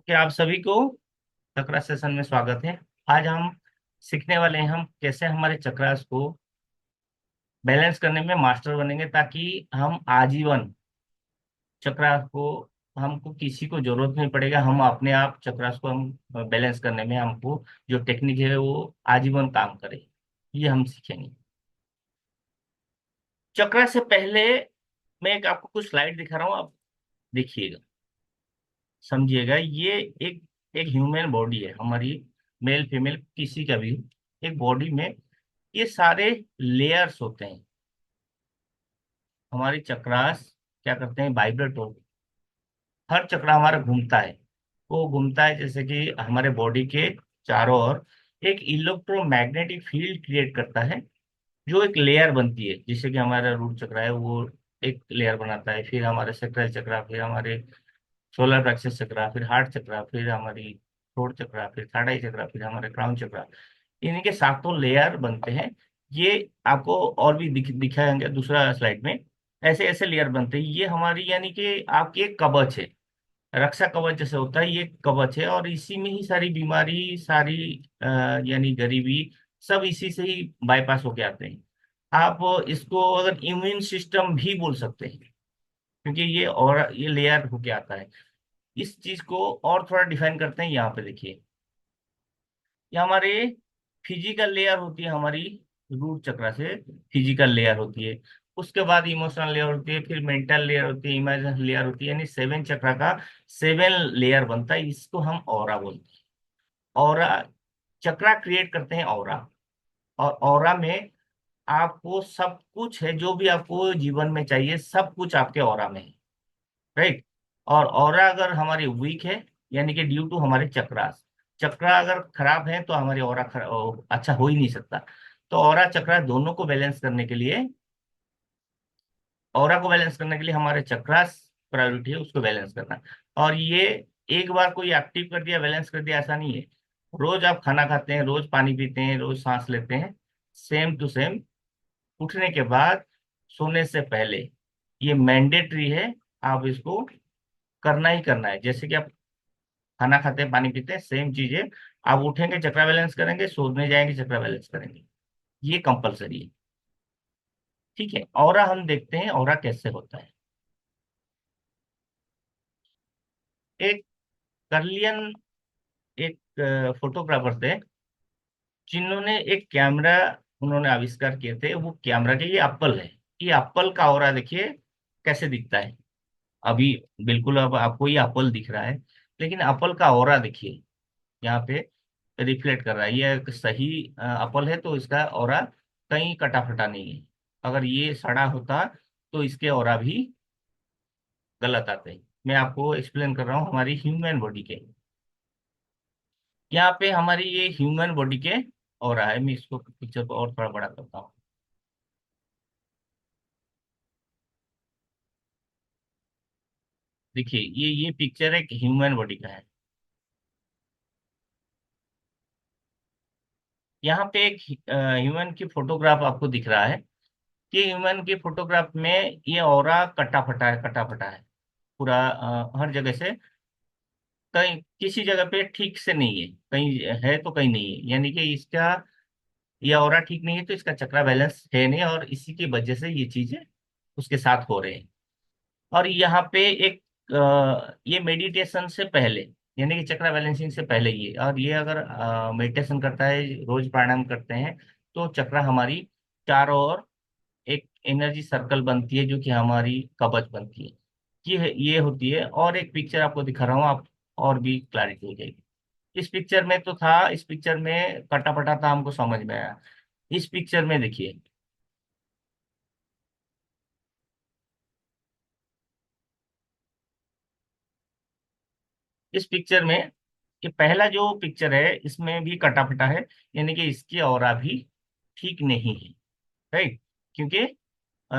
Okay, आप सभी को चक्रा सेशन में स्वागत है। आज हम सीखने वाले हैं हम कैसे हमारे चक्रास को बैलेंस करने में मास्टर बनेंगे, ताकि हम आजीवन चक्रास को हमको किसी को जरूरत नहीं पड़ेगा। हम अपने आप चक्रास को हम बैलेंस करने में हमको जो टेक्निक है वो आजीवन काम करे, ये हम सीखेंगे। चक्रा से पहले मैं एक आपको कुछ स्लाइड दिखा रहा हूँ, आप देखिएगा, समझिएगा। ये एक एक ह्यूमन बॉडी है हमारी, मेल फीमेल किसी का भी। एक बॉडी में ये सारे लेयर्स होते हैं। हमारी चक्रास क्या करते हैं, वाइब्रेट हो, हर चक्रा हमारा घूमता है। वो घूमता है जैसे कि हमारे बॉडी के चारों ओर एक इलेक्ट्रोमैग्नेटिक फील्ड क्रिएट करता है, जो एक लेयर बनती है। जैसे कि हमारा रूट चक्रा है, वो एक लेयर बनाता है, फिर हमारे सैक्रल चक्रा, फिर हमारे सोलर प्लेक्सस चक्रा, फिर हार्ट चक्रा, फिर हमारी थ्रोट चक्रा, फिर थर्ड आई चक्रा, फिर हमारे क्राउन चक्रा। इन्हीं के सातों लेयर बनते हैं। ये आपको और भी दिखाएंगे दूसरा स्लाइड में। ऐसे ऐसे लेयर बनते हैं, ये हमारी यानी कि आपकी एक कवच है, रक्षा कवच जैसे होता है, ये कवच है। और इसी में ही सारी बीमारी, सारी यानी गरीबी, सब इसी से ही बाईपास होके आते हैं। आप इसको अगर इम्यून सिस्टम भी बोल सकते हैं, क्योंकि ये लेयर होके आता है। इस चीज को और थोड़ा डिफाइन करते हैं, यहाँ पे देखिए। ये हमारे फिजिकल लेयर होती है, हमारी रूट चक्र से फिजिकल लेयर होती है। उसके बाद इमोशनल लेयर होती है, फिर मेंटल लेयर होती है, इमेजिनल लेयर होती है। यानी सेवन चक्र का सेवन लेयर बनता है, इसको हम ऑरा बोलते हैं। ऑरा चक्रा क्रिएट करते हैं ऑरा। और ऑरा में आपको सब कुछ है, जो भी आपको जीवन में चाहिए सब कुछ आपके ऑरा में है, राइट। और ऑरा अगर हमारी वीक है, यानी कि ड्यू टू हमारे चक्रास, चक्रा अगर खराब है तो हमारी ऑरा अच्छा हो ही नहीं सकता। तो ऑरा चक्रा दोनों को बैलेंस करने के लिए, ऑरा को बैलेंस करने के लिए हमारे चक्रास प्रायोरिटी है, उसको बैलेंस करना। और ये एक बार कोई एक्टिव कर दिया, बैलेंस कर दिया, ऐसा नहीं है। रोज आप खाना खाते हैं, रोज पानी पीते हैं, रोज सांस लेते हैं, सेम टू सेम उठने के बाद, सोने से पहले, ये मैंडेटरी है। आप इसको करना ही करना है। जैसे कि आप खाना खाते हैं, पानी पीते हैं, सेम चीज है। आप उठेंगे चक्रा बैलेंस करेंगे, सोने जाएंगे चक्रा बैलेंस करेंगे, ये कंपलसरी है। ठीक है, ऑरा हम देखते हैं ऑरा कैसे होता है। एक कर्लियन, एक फोटोग्राफर थे, जिन्होंने एक कैमरा उन्होंने आविष्कार किए थे। वो कैमरा के, ये एप्पल है, ये एप्पल का ऑरा देखिए कैसे दिखता है। अभी बिल्कुल अब आपको ये एप्पल दिख रहा है, लेकिन एप्पल का ऑरा देखिए, यहाँ पे रिफ्लेक्ट कर रहा है। ये एक सही एप्पल है तो इसका ऑरा कहीं कटा फटा नहीं है। अगर ये सड़ा होता तो इसके ऑरा भी गलत आते हैं। मैं आपको एक्सप्लेन कर रहा हूँ हमारी ह्यूमन बॉडी के। यहाँ पे हमारी ये ह्यूमन बॉडी के ऑरा है। मैं इसको पिक्चर को और थोड़ा बड़ा करता हूँ। देखिए, ये पिक्चर एक ह्यूमन बॉडी का है। यहाँ पे एक ह्यूमन की फोटोग्राफ आपको दिख रहा है कि ह्यूमन की फोटोग्राफ में ये ऑरा कटा फटा है, कटा फटा है पूरा, हर जगह से। कहीं किसी जगह पे ठीक से नहीं है, कहीं है तो कहीं नहीं है। यानी कि इसका ये ऑरा ठीक नहीं है, तो इसका चक्रा बैलेंस है नहीं, और इसी की वजह से ये चीजें उसके साथ हो रहे हैं। और यहाँ पे एक ये मेडिटेशन से पहले, यानी कि चक्रा बैलेंसिंग से पहले ये, और ये अगर मेडिटेशन करता है, रोज प्राणायाम करते हैं, तो चक्रा हमारी चारों ओर एक एनर्जी सर्कल बनती है, जो कि हमारी कवच बनती है। ये होती है। और एक पिक्चर आपको दिखा रहा हूँ, आप और भी क्लैरिटी हो जाएगी। इस पिक्चर में तो था, इस पिक्चर में कटा फटा था, हमको समझ में आया। इस पिक्चर में देखिए, इस पिक्चर में, कि पहला जो पिक्चर है इसमें भी कटा फटा है, यानी कि इसकी ऑरा भी ठीक नहीं है, राइट। क्योंकि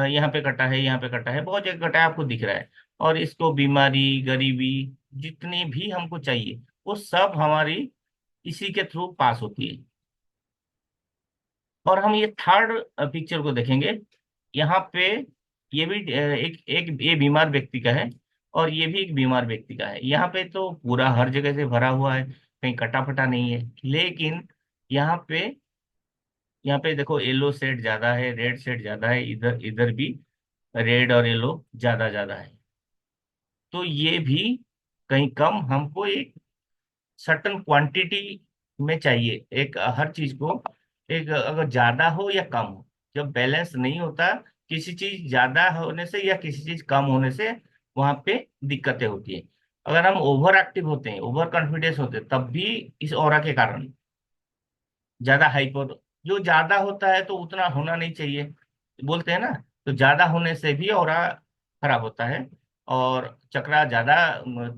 यहाँ पे कटा है, यहाँ पे कटा है, बहुत जगह कटा है, आपको दिख रहा है। और इसको बीमारी, गरीबी, जितनी भी हमको चाहिए, वो सब हमारी इसी के थ्रू पास होती है। और हम ये थर्ड पिक्चर को देखेंगे। यहाँ पे ये भी एक एक ये बीमार व्यक्ति का है। और ये भी एक बीमार व्यक्ति का है। यहाँ पे तो पूरा हर जगह से भरा हुआ है, कहीं कटा फटा नहीं है। लेकिन यहाँ पे यहाँ पे देखो, येलो शेड ज्यादा है, रेड शेड ज्यादा है, इधर इधर भी रेड और येलो ज्यादा ज्यादा है। तो ये भी कहीं कम, हमको एक सर्टन क्वांटिटी में चाहिए एक हर चीज को। एक अगर ज्यादा हो या कम हो, जब बैलेंस नहीं होता, किसी चीज ज्यादा होने से या किसी चीज कम होने से वहां पे दिक्कतें होती है। अगर हम ओवर एक्टिव होते हैं, ओवर कॉन्फिडेंस होते हैं, तब भी इस ऑरा के कारण ज्यादा हाइपर, जो ज्यादा होता है तो उतना होना नहीं चाहिए, बोलते हैं ना। तो ज्यादा होने से भी ऑरा खराब होता है। और चक्रा ज्यादा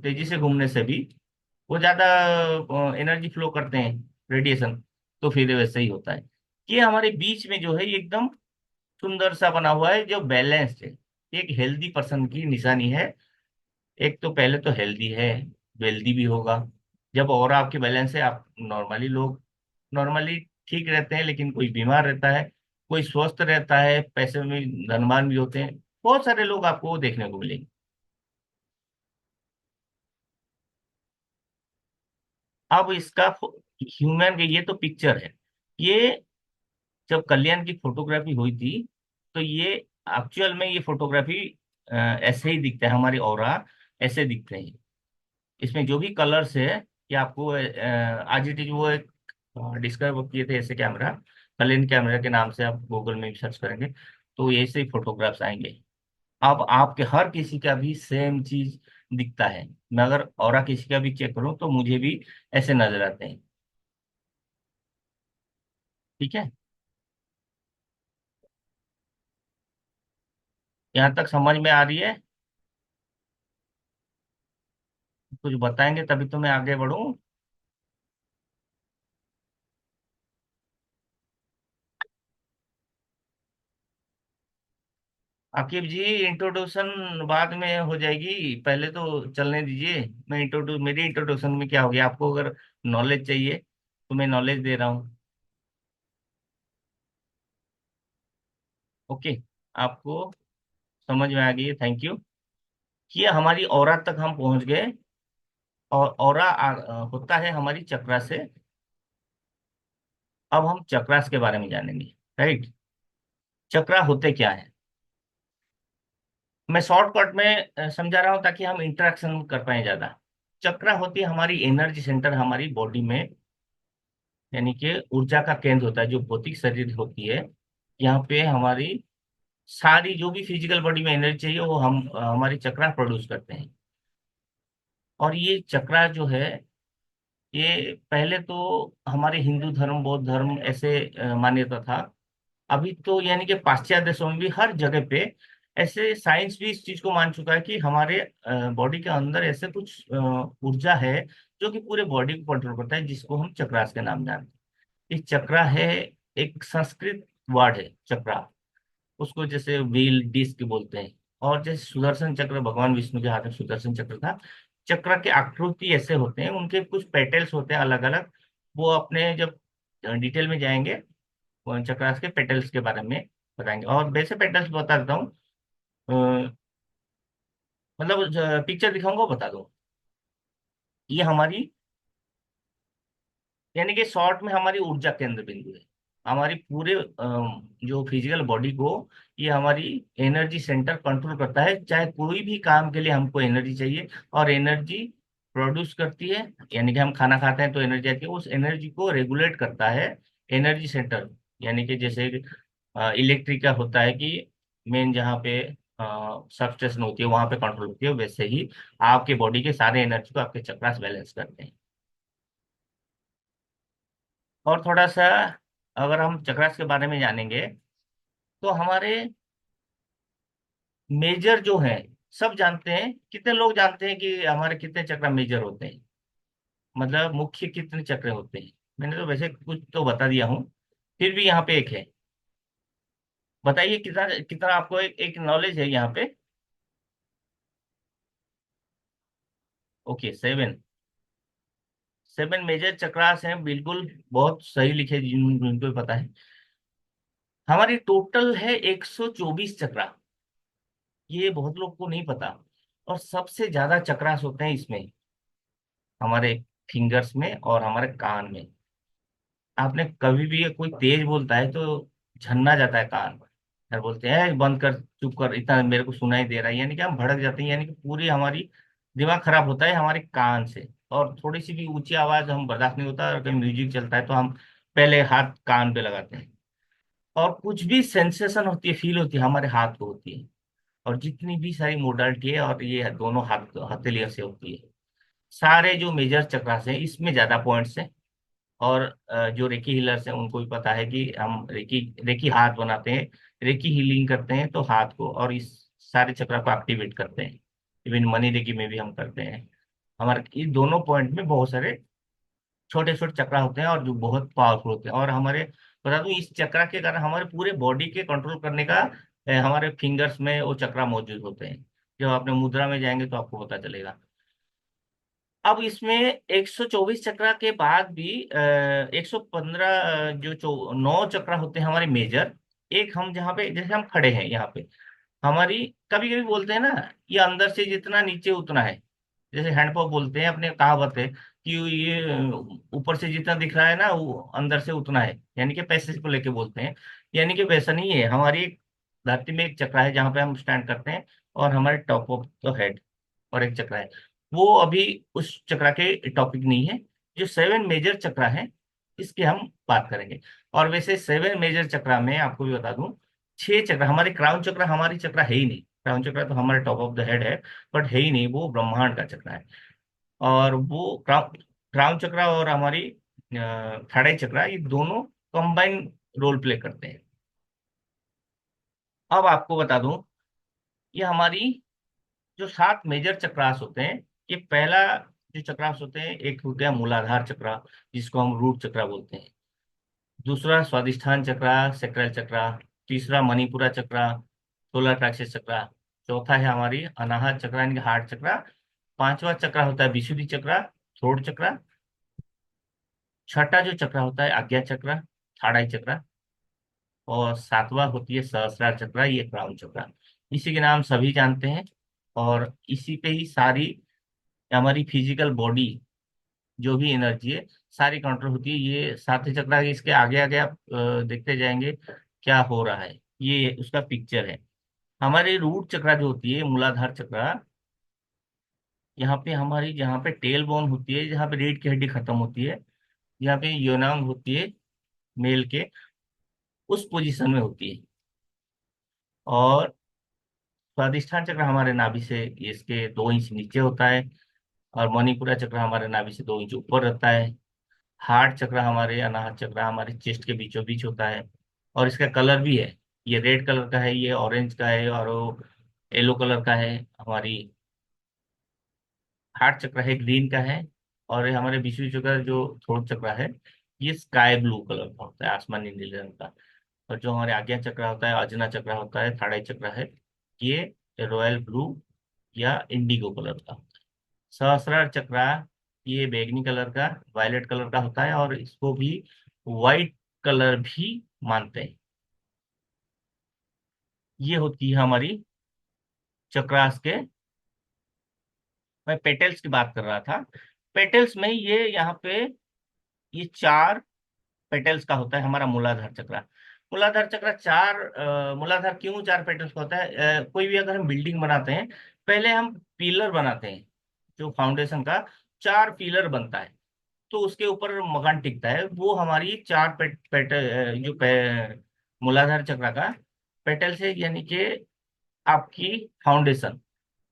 तेजी से घूमने से भी वो ज्यादा एनर्जी फ्लो करते हैं, रेडिएशन। तो फिर वैसे ही होता है। ये हमारे बीच में जो है ये एकदम सुंदर सा बना हुआ है, जो बैलेंस्ड है। एक हेल्दी पर्सन की निशानी है। एक तो पहले तो हेल्दी है, वेल्दी भी होगा। जब और आपके बैलेंस है, आप नॉर्मली लोग नॉर्मली ठीक रहते हैं, लेकिन कोई बीमार रहता है, कोई स्वस्थ रहता है, पैसे में धनवान भी होते हैं, बहुत सारे लोग आपको देखने को मिलेंगे। अब इसका ह्यूमन के, ये तो पिक्चर है। ये जब कल्याण की फोटोग्राफी हुई थी, तो ये एक्चुअल में ये फोटोग्राफी ऐसे ही दिखता है, हमारी ऑरा ऐसे दिखते हैं। इसमें जो भी कलर्स है, ये आपको आज इट इज वो एक डिस्कवर किए थे ऐसे कैमरा, कलिन कैमरा के नाम से आप गूगल में सर्च करेंगे तो ऐसे ही फोटोग्राफ्स आएंगे। अब आपके हर किसी का भी सेम चीज दिखता है। मैं अगर और किसी का भी चेक करूं तो मुझे भी ऐसे नजर आते हैं। ठीक है, यहाँ तक समझ में आ रही है? कुछ बताएंगे तभी तो मैं आगे बढ़ूं। आकिब जी, इंट्रोडक्शन बाद में हो जाएगी, पहले तो चलने दीजिए। मैं इंट्रोड्यूस मेरी इंट्रोडक्शन में क्या हो गया, आपको अगर नॉलेज चाहिए तो मैं नॉलेज दे रहा हूँ। ओके, आपको समझ में आ गई है, थैंक यू। ये हमारी औरत तक हम पहुंच गए। और औरा होता है हमारी चक्रा से। अब हम चक्रास के बारे में जानेंगे। राइट, चक्रा होते क्या है, मैं शॉर्टकट में समझा रहा हूँ ताकि हम इंटरेक्शन कर पाए ज्यादा। चक्रा होती है हमारी एनर्जी सेंटर हमारी बॉडी में, यानी कि ऊर्जा का केंद्र होता है, जो भौतिक शरीर होती है। यहाँ पे हमारी सारी जो भी फिजिकल बॉडी में एनर्जी चाहिए वो हम हमारी चक्रा प्रोड्यूस करते हैं। और ये चक्रा जो है, ये पहले तो हमारे हिंदू धर्म, बौद्ध धर्म ऐसे मान्यता था। अभी तो यानी कि पाश्चात्य देशों में भी हर जगह पे ऐसे साइंस भी इस चीज को मान चुका है कि हमारे बॉडी के अंदर ऐसे कुछ ऊर्जा है जो कि पूरे बॉडी को कंट्रोल करता है, जिसको हम चक्रास के नाम जानते हैं। ये चक्रा है, एक संस्कृत वर्ड है चक्रा। उसको जैसे व्हील डिस्क बोलते हैं। और जैसे सुदर्शन चक्र, भगवान विष्णु के हाथ में सुदर्शन चक्र था। चक्र के आकृति ऐसे होते हैं, उनके कुछ पेटल्स होते हैं अलग अलग। वो अपने जब डिटेल में जाएंगे, वो चक्रास के पेटल्स के बारे में बताएंगे। और वैसे पेटल्स बता देता हूँ, मतलब पिक्चर दिखाऊंगा बता दूँ। ये हमारी, यानी कि शॉर्ट में हमारी ऊर्जा केंद्र बिंदु है। हमारी पूरे जो फिजिकल बॉडी को ये हमारी एनर्जी सेंटर कंट्रोल करता है। चाहे कोई भी काम के लिए हमको एनर्जी चाहिए, और एनर्जी प्रोड्यूस करती है, यानी कि हम खाना खाते हैं तो एनर्जी आती है, उस एनर्जी को रेगुलेट करता है एनर्जी सेंटर। यानी कि जैसे इलेक्ट्रिक का होता है कि मेन जहाँ पे सबस्टेशन होती है वहां पे कंट्रोल होती है, वैसे ही आपके बॉडी के सारे एनर्जी को आपके चक्रास बैलेंस करते हैं। और थोड़ा सा अगर हम चक्रास के बारे में जानेंगे, तो हमारे मेजर जो हैं, सब जानते हैं। कितने लोग जानते हैं कि हमारे कितने चक्र मेजर होते हैं, मतलब मुख्य कितने चक्र होते हैं? मैंने तो वैसे कुछ तो बता दिया हूँ, फिर भी यहाँ पे एक है। बताइए कितना कितना आपको एक नॉलेज है यहाँ पे। ओके, 7। 7 मेजर चक्रास हैं, बिल्कुल बहुत सही लिखे जिनको भी पता है। हमारी टोटल है 124 चक्रा। ये बहुत लोग को नहीं पता। और सबसे ज्यादा चक्रास होते हैं इसमें, हमारे फिंगर्स में और हमारे कान में। आपने कभी भी कोई तेज बोलता है तो झन्ना जाता है कान, फिर बोलते हैं बंद कर, चुप कर, इतना मेरे को सुनाई दे रहा है, यानी कि हम भड़क जाते हैं, यानी कि पूरी हमारी दिमाग खराब होता है हमारे कान से। और थोड़ी सी भी ऊंची आवाज हम बर्दाश्त नहीं होता, और कहीं म्यूजिक चलता है तो हम पहले हाथ कान पे लगाते हैं। और कुछ भी सेंसेशन होती है, फील होती है, हमारे हाथ को होती है। और जितनी भी सारी मोडालिटी है, और ये दोनों हाथ हथेलियों से होती है। सारे जो मेजर चक्रास हैं इसमें ज्यादा पॉइंट्स हैं। और जो रेकी हीलर्स हैं उनको भी पता है कि हम रेकी रेकी हाथ बनाते हैं, रेकी हीलिंग करते हैं तो हाथ को, और इस सारे चक्र को एक्टिवेट करते हैं। इवन मनी रेकी में भी हम करते हैं। हमारे इस दोनों पॉइंट में बहुत सारे छोटे छोटे चक्र होते हैं, और जो बहुत पावरफुल होते हैं। और हमारे, बता दूं, इस चक्र के कारण हमारे पूरे बॉडी के कंट्रोल करने का हमारे फिंगर्स में वो चक्र मौजूद होते हैं। जब आपने मुद्रा में जाएंगे तो आपको पता चलेगा। अब इसमें 124 चक्र के बाद भी 115 जो 9 चक्र होते हैं हमारे मेजर। एक हम जहाँ पे, जैसे हम खड़े हैं यहाँ पे, हमारी कभी कभी बोलते हैं ना, ये अंदर से जितना नीचे उतना है। जैसे हैंडपंप बोलते हैं, अपने कहावत है कि ये ऊपर से जितना दिख रहा है ना वो अंदर से उतना है, यानी कि पैसे को लेके बोलते हैं। यानी कि वैसा नहीं है। हमारी एक धरती में एक चक्र है जहाँ पे हम स्टैंड करते हैं, और हमारे टॉप ऑफ द हेड और एक चक्र है। वो अभी उस चक्र के टॉपिक नहीं है। जो 7 मेजर चक्र है इसके हम बात करेंगे। और वैसे 7 मेजर चक्र में आपको भी बता दूं, 6 चक्र हमारे क्राउन चक्र, हमारी चक्र है ही नहीं। क्राउन चक्र तो हमारे टॉप ऑफ द हेड है, बट है ही नहीं, वो ब्रह्मांड का चक्र है। और वो क्राउन क्राउन चक्र और हमारी थाड़ाई चक्र, ये दोनों कंबाइन रोल प्ले करते हैं। अब आपको बता दूं, ये हमारी जो 7 मेजर चक्रास होते हैं, ये पहला जो चक्रास होते हैं, एक हो गया मूलाधार चक्र, जिसको हम रूट चक्र बोलते हैं। दूसरा स्वादिष्ठान चक्र, सेक्रल चक्र। तीसरा मणिपुरा चक्र, सोलर प्लेक्सस चक्र। चौथा है हमारी अनाहत चक्र यानी कि हार्ट चक्र। पांचवा चक्र होता है विशुद्धि चक्र, थ्रोट चक्र। छठा जो चक्र होता है आज्ञा चक्र, थाड़ाई चक्र। और सातवां होती है सहस्रार चक्र, ये क्राउन चक्र। इसी के नाम सभी जानते हैं। और इसी पे ही सारी हमारी फिजिकल बॉडी, जो भी एनर्जी है, सारी कंट्रोल होती है। ये सातवें चक्र के इसके आगे आगे आप देखते जाएंगे क्या हो रहा है, ये उसका पिक्चर है। हमारी रूट चक्र जो होती है, मूलाधार चक्र, यहाँ पे हमारी, जहाँ पे टेल बोन होती है, जहाँ पे रीढ़ की हड्डी खत्म होती है, जहाँ पे योनांग होती है मेल के, उस पोजीशन में होती है। और स्वादिष्ठान चक्र हमारे नाभि से इसके 2 इंच नीचे होता है। और मणिपुरा चक्र हमारे नाभि से 2 इंच ऊपर रहता है। हार्ट चक्र हमारे, अनाहत चक्र हमारे चेस्ट के बीचों बीच होता है। और इसका कलर भी है, ये रेड कलर का है, ये ऑरेंज का है, और वो येलो कलर का है। हमारी हार्ट चक्र है ग्रीन का है। और ये हमारे विशुद्धि चक्र जो थ्रोट चक्र है, ये स्काई ब्लू कलर का होता है, आसमानी नीले रंग का। और जो हमारे आज्ञा चक्र होता है, अजना चक्र होता है, थाड़ाई चक्र है, ये रॉयल ब्लू या इंडिगो कलर का। सहस्रार चक्र, ये बैगनी कलर का, वायलेट कलर का होता है, और इसको भी वाइट कलर भी मानते हैं। ये होती है हमारी चक्रास के, मैं पेटल्स की बात कर रहा था। पेटल्स में ये यहाँ पे ये 4 पेटल्स का होता है हमारा मूलाधार चक्र। मूलाधार चक्र मूलाधार क्यों 4 पेटल्स का होता है? कोई भी अगर हम बिल्डिंग बनाते हैं, पहले हम पिलर बनाते हैं, जो फाउंडेशन का 4 पिलर बनता है, तो उसके ऊपर मकान टिकता है। वो हमारी 4 मूलाधार चक्र का पेटल से, यानी कि आपकी फाउंडेशन।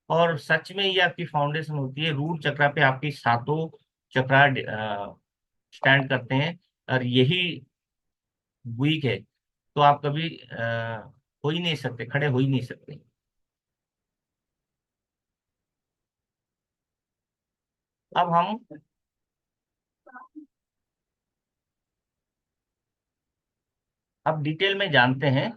और सच में ये आपकी फाउंडेशन होती है। रूट चक्र पे आपकी सातों चक्र स्टैंड करते हैं। और यही वीक है तो आप कभी हो ही नहीं सकते, खड़े हो ही नहीं सकते। अब हम, अब डिटेल में जानते हैं।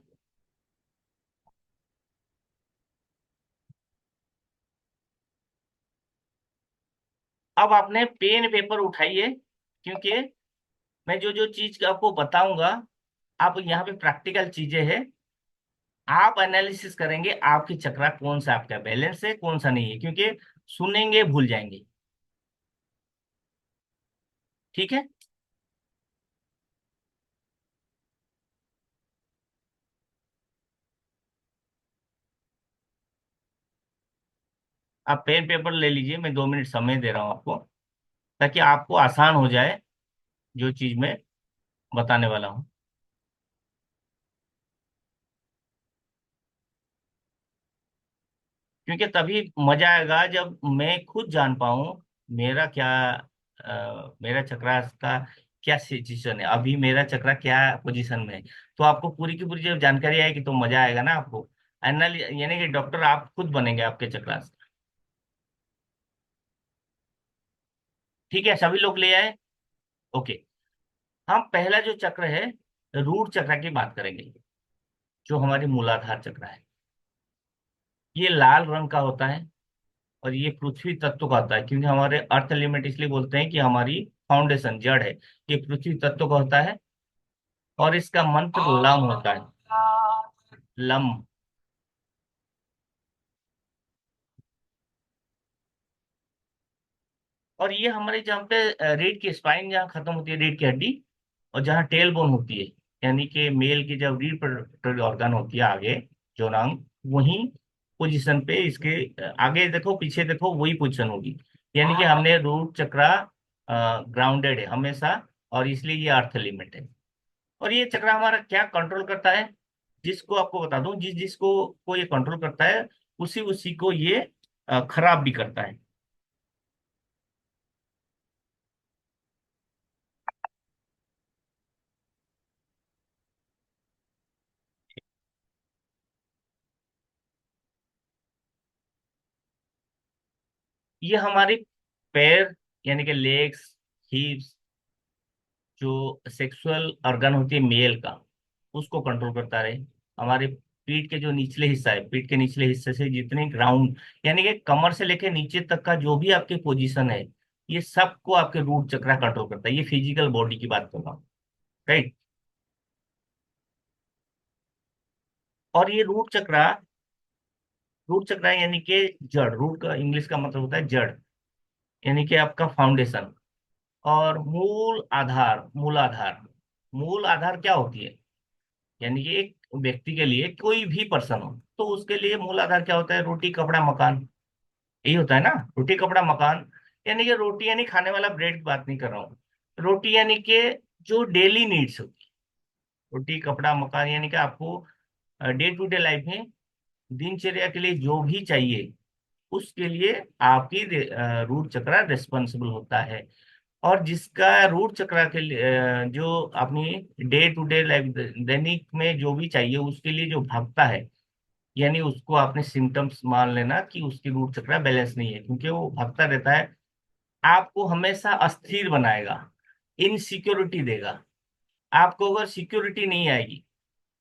अब आपने पेन पेपर उठाइए, क्योंकि मैं जो जो चीज आपको बताऊंगा, आप यहाँ पे प्रैक्टिकल चीजें हैं, आप एनालिसिस करेंगे आपकी चक्रा कौन सा आपका बैलेंस है कौन सा नहीं है, क्योंकि सुनेंगे भूल जाएंगे। ठीक है। आप पेन पेपर ले लीजिए, मैं 2 मिनट समय दे रहा हूँ आपको, ताकि आपको आसान हो जाए जो चीज मैं बताने वाला हूँ। क्योंकि तभी मजा आएगा जब मैं खुद जान पाऊं मेरा क्या मेरा चक्रा का क्या सिचुएशन है, अभी मेरा चक्रा क्या पोजीशन में है। तो आपको पूरी की पूरी जब जानकारी आएगी तो मजा आएगा ना आपको। एनाल यानी कि डॉक्टर आप खुद बनेंगे आपके चक्रा से। ठीक है, सभी लोग ले आए। ओके। हम पहला जो चक्र है, रूट चक्र की बात करेंगे, जो हमारी मूलाधार चक्र है। ये लाल रंग का होता है और ये पृथ्वी तत्व का होता है, क्योंकि हमारे अर्थ एलिमेंट इसलिए बोलते हैं कि हमारी फाउंडेशन जड़ है। ये पृथ्वी तत्व का होता है और इसका मंत्र लम होता है। लम। और ये हमारे जहाँ पे रीढ़ की स्पाइन जहाँ खत्म होती है, रीढ़ की हड्डी, और जहाँ टेल बोन होती है, यानी कि मेल की जब रीप्रोडक्टिव ऑर्गन होती है आगे, जो नांग, वही पोजीशन पे इसके आगे देखो पीछे देखो वही पोजीशन होगी। यानी कि हमने रूट चक्रा ग्राउंडेड है हमेशा, और इसलिए ये अर्थ एलिमेंट है। और ये चक्र हमारा क्या कंट्रोल करता है, जिसको आपको बता दूं, जिस जिसको को ये कंट्रोल करता है उसी उसी को ये खराब भी करता है। ये हमारी पैर, यानी कि लेग्स, हिप्स, जो सेक्सुअल ऑर्गन होती है मेल का, उसको कंट्रोल करता रहे। हमारे पीठ के जो निचले हिस्सा है, पीठ के निचले हिस्से से जितने ग्राउंड, यानी कि कमर से लेकर नीचे तक का जो भी आपकी पोजीशन है, ये सबको आपके रूट चक्र कंट्रोल करता है। ये फिजिकल बॉडी की बात कर रहा हूँ। राइट। और ये रूट चक्र यानी कि जड़, रूट का इंग्लिश का मतलब होता है जड़, यानी कि आपका फाउंडेशन। और मूलाधार, मूल आधार क्या होती है, यानी कि एक व्यक्ति के लिए, कोई भी पर्सन हो तो उसके लिए मूल आधार क्या होता है, रोटी कपड़ा मकान। यही होता है ना, रोटी कपड़ा मकान। यानी कि रोटी यानी खाने वाला ब्रेड की बात नहीं कर रहा हूँ। रोटी यानी कि जो डेली नीड्स होती है, रोटी कपड़ा मकान यानी कि आपको डे टू डे लाइफ में दिनचर्या के लिए जो भी चाहिए, उसके लिए आपकी रूट चक्र रिस्पॉन्सिबल होता है। और जिसका रूट चक्र के लिए जो अपनी डे टू डे लाइफ, दैनिक में जो भी चाहिए उसके लिए जो भागता है, यानी उसको आपने सिम्टम्स मान लेना कि उसकी रूट चक्र बैलेंस नहीं है, क्योंकि वो भागता रहता है। आपको हमेशा अस्थिर बनाएगा, इनसिक्योरिटी देगा। आपको अगर सिक्योरिटी नहीं आएगी,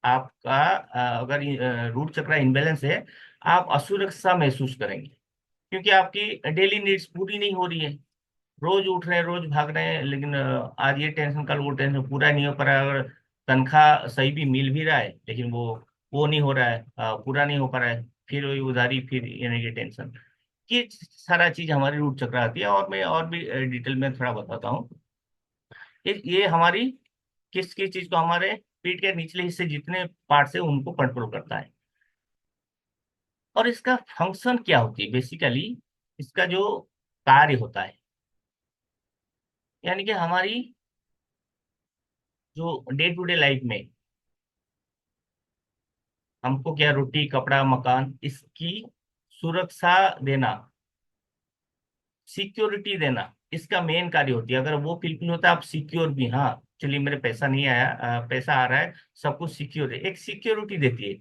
आपका अगर रूट चक्र इनबैलेंस है, आप असुरक्षा महसूस करेंगे, क्योंकि आपकी डेली नीड्स पूरी नहीं हो रही है। रोज उठ रहे हैं, रोज भाग रहे हैं, लेकिन आज ये टेंशन कल वो टेंशन, पूरा नहीं हो पा रहा है। अगर तनख्वाह सही भी मिल भी रहा है, लेकिन वो नहीं हो रहा है, पूरा नहीं हो पा रहा है, फिर वही उधारी, फिर यानी कि टेंशन। ये सारा चीज हमारी रूट चक्र आती है। और मैं और भी डिटेल में थोड़ा बताता हूँ। ये हमारी किस किस चीज को, हमारे पीठ के निचले हिस्से जितने पार्ट है उनको कंट्रोल करता है। और इसका फंक्शन क्या होती है बेसिकली, इसका जो कार्य होता है, यानी कि हमारी जो डे टू डे लाइफ में हमको क्या, रोटी कपड़ा मकान, इसकी सुरक्षा देना, सिक्योरिटी देना, इसका मेन कार्य होती है। अगर वो फुलफिल होता है, आप सिक्योर भी, हाँ चलिए मेरे पैसा नहीं आया, पैसा आ रहा है, सब कुछ सिक्योर है, एक सिक्योरिटी देती है।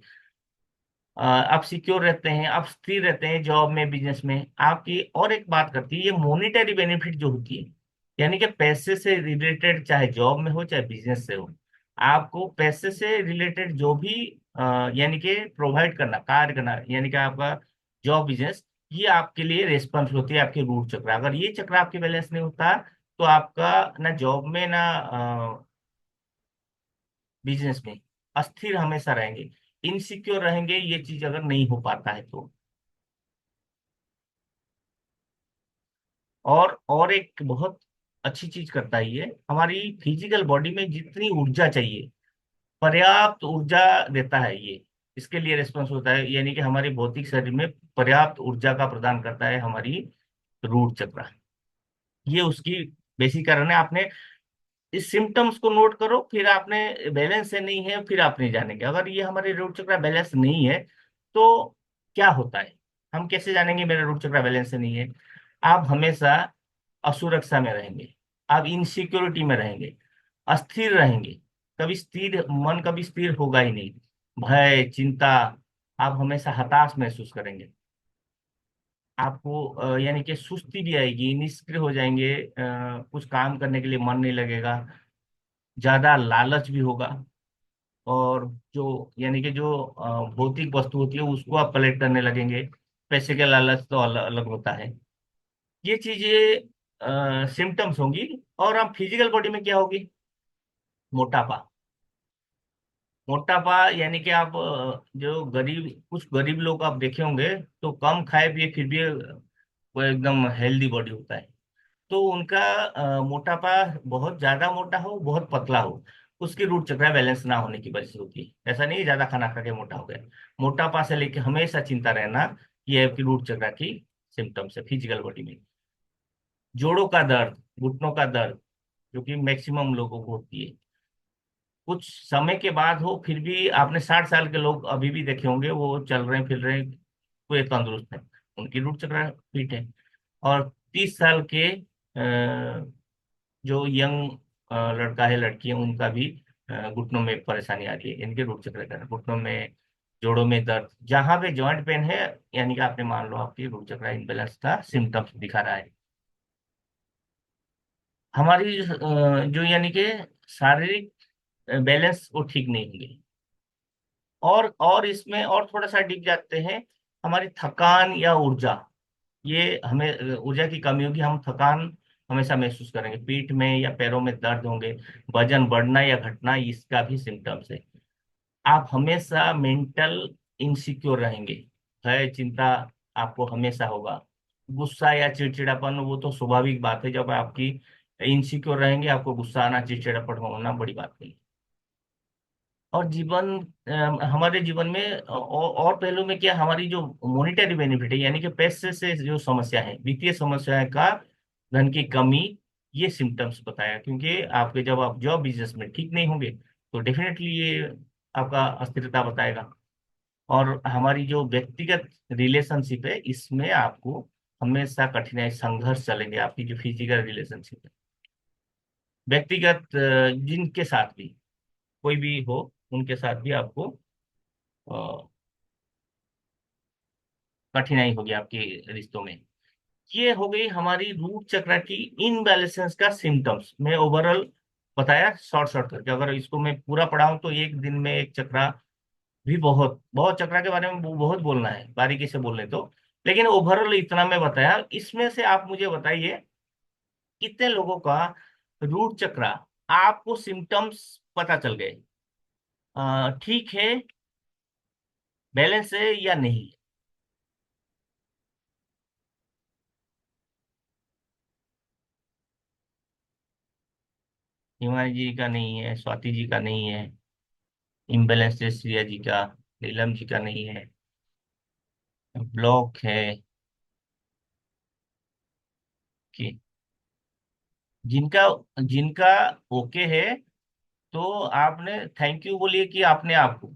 आप सिक्योर रहते हैं, आप स्थिर रहते हैं जॉब में, बिजनेस में आपकी। और एक बात करती है ये मॉनिटरी बेनिफिट जो होती है, यानी कि पैसे से रिलेटेड, चाहे जॉब में हो चाहे बिजनेस से हो, आपको पैसे से रिलेटेड जो भी यानी कि प्रोवाइड करना, कार्य करना, यानी कि आपका जॉब बिजनेस, ये आपके लिए रेस्पॉन्सिबल होती है आपके रूट चक्र। अगर ये चक्र आपके बैलेंस नहीं होता, तो आपका ना जॉब में ना बिजनेस में अस्थिर हमेशा रहेंगे। इनसिक्योर रहेंगे, ये चीज अगर नहीं हो पाता है तो। और एक बहुत अच्छी चीज करता है ये, हमारी फिजिकल बॉडी में जितनी ऊर्जा चाहिए पर्याप्त ऊर्जा देता है ये। इसके लिए रिस्पॉन्स होता है, यानी कि हमारे भौतिक शरीर में पर्याप्त ऊर्जा का प्रदान करता है हमारी रूट चक्र। ये उसकी बेसिक कारण है। आपने इस सिम्टम्स को नोट करो, फिर आपने बैलेंस से नहीं है, फिर आप नहीं जानेंगे। अगर ये हमारे रूट चक्र बैलेंस नहीं है तो क्या होता है, हम कैसे जानेंगे मेरा रूट चक्र बैलेंस से नहीं है? आप हमेशा असुरक्षा में रहेंगे, आप इनसिक्योरिटी में रहेंगे, अस्थिर रहेंगे, कभी स्थिर मन कभी स्थिर होगा ही नहीं। भय, चिंता, आप हमेशा हताश महसूस करेंगे। आपको यानी कि सुस्ती भी आएगी, निष्क्रिय हो जाएंगे, कुछ काम करने के लिए मन नहीं लगेगा, ज्यादा लालच भी होगा। और जो यानी कि जो भौतिक वस्तु होती है उसको आप कलेक्ट करने लगेंगे। पैसे का लालच तो अलग अलग होता है। ये चीजें सिम्टम्स होंगी। और आप फिजिकल बॉडी में क्या होगी? मोटापा। मोटापा यानी कि आप जो गरीब, कुछ गरीब लोग आप देखे होंगे तो कम खाए पिए फिर भी वो एकदम हेल्दी बॉडी होता है। तो उनका मोटापा बहुत ज्यादा मोटा हो बहुत पतला हो, उसकी रूट चक्र बैलेंस ना होने की वजह से होती है। ऐसा नहीं है ज्यादा खाना खा के मोटा हो गया। मोटापा से लेके हमेशा चिंता रहना, ये आपकी रूट चक्र की सिम्टम्स है फिजिकल बॉडी में। जोड़ों का दर्द, घुटनों का दर्द, जो कि मैक्सिमम लोगों को होती है, कुछ समय के बाद हो फिर भी। आपने 60 साल के लोग अभी भी देखे होंगे, वो चल रहे हैं फिर रहे हैं, पूरे तंदुरुस्त हैं, उनकी रूट चक्र फिट है। और 30 साल के जो यंग लड़का है लड़की है उनका भी घुटनों में परेशानी आ रही है, इनके रूट चक्र का घुटनों में, जोड़ों में दर्द, जहां पे जॉइंट पेन है, यानी कि आपने मान लो आपकी रूट चक्र इम्बेलेंस का सिम्टम्स दिखा रहा है। हमारी जो यानी कि शारीरिक बैलेंस वो ठीक नहीं होंगे। और इसमें और थोड़ा सा डिप जाते हैं, हमारी थकान या ऊर्जा, ये हमें ऊर्जा की कमी होगी, हम थकान हमेशा महसूस करेंगे, पीठ में या पैरों में दर्द होंगे, वजन बढ़ना या घटना इसका भी सिम्टम्स है। आप हमेशा मेंटल इनसिक्योर रहेंगे, भय चिंता आपको हमेशा होगा। गुस्सा या चिड़चिड़ापन वो तो स्वाभाविक बात है, जब आपकी इनसिक्योर रहेंगे आपको गुस्सा आना चिड़चिड़ापन होना बड़ी बात नहीं। और हमारे जीवन में और पहलू में क्या, हमारी जो मॉनिटरी बेनिफिट है, यानी कि पैसे से जो समस्या है, वित्तीय समस्या का, धन की कमी, ये सिम्टम्स बताया। क्योंकि आपके जब आप जॉब बिजनेस में ठीक नहीं होंगे तो डेफिनेटली ये आपका अस्थिरता बताएगा। और हमारी जो व्यक्तिगत रिलेशनशिप है इसमें आपको हमेशा कठिनाई संघर्ष चलेंगे। आपकी जो फिजिकल रिलेशनशिप है, व्यक्तिगत जिनके साथ भी कोई भी हो उनके साथ भी आपको अ, कठिनाई होगी आपके रिश्तों में। ये हो गई हमारी रूट चक्र की इनबैलेंस का सिम्टम्स। मैं ओवरऑल बताया शॉर्ट शॉर्ट करके, अगर इसको मैं पूरा पढ़ाऊं तो एक दिन में एक चक्रा भी बहुत बहुत चक्रा के बारे में बहुत बोलना है बारीकी से बोलने तो। लेकिन ओवरऑल इतना मैं बताया। इसमें से आप मुझे बताइए कितने लोगों का रूट चक्रा आपको सिम्टम्स पता चल गए, ठीक है, बैलेंस है या नहीं? हिमानी जी का नहीं है, स्वाति जी का नहीं है, इम्बेलेंस है श्रिया जी का, नीलम जी का नहीं है, ब्लॉक है कि जिनका जिनका ओके है तो आपने थैंक यू बोलिए कि आपने आपको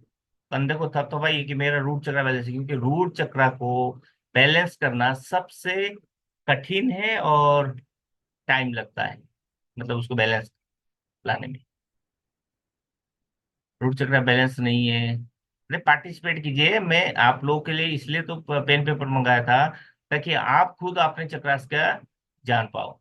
कंधे को थपथपाइए कि मेरा रूट चक्र बैलेंस है। क्योंकि रूट चक्र को बैलेंस करना सबसे कठिन है और टाइम लगता है, मतलब उसको बैलेंस लाने में। रूट चक्र बैलेंस नहीं है, अरे पार्टिसिपेट कीजिए। मैं आप लोगों के लिए इसलिए तो पेन पेपर मंगाया था ताकि आप खुद अपने चक्रास का जान पाओ।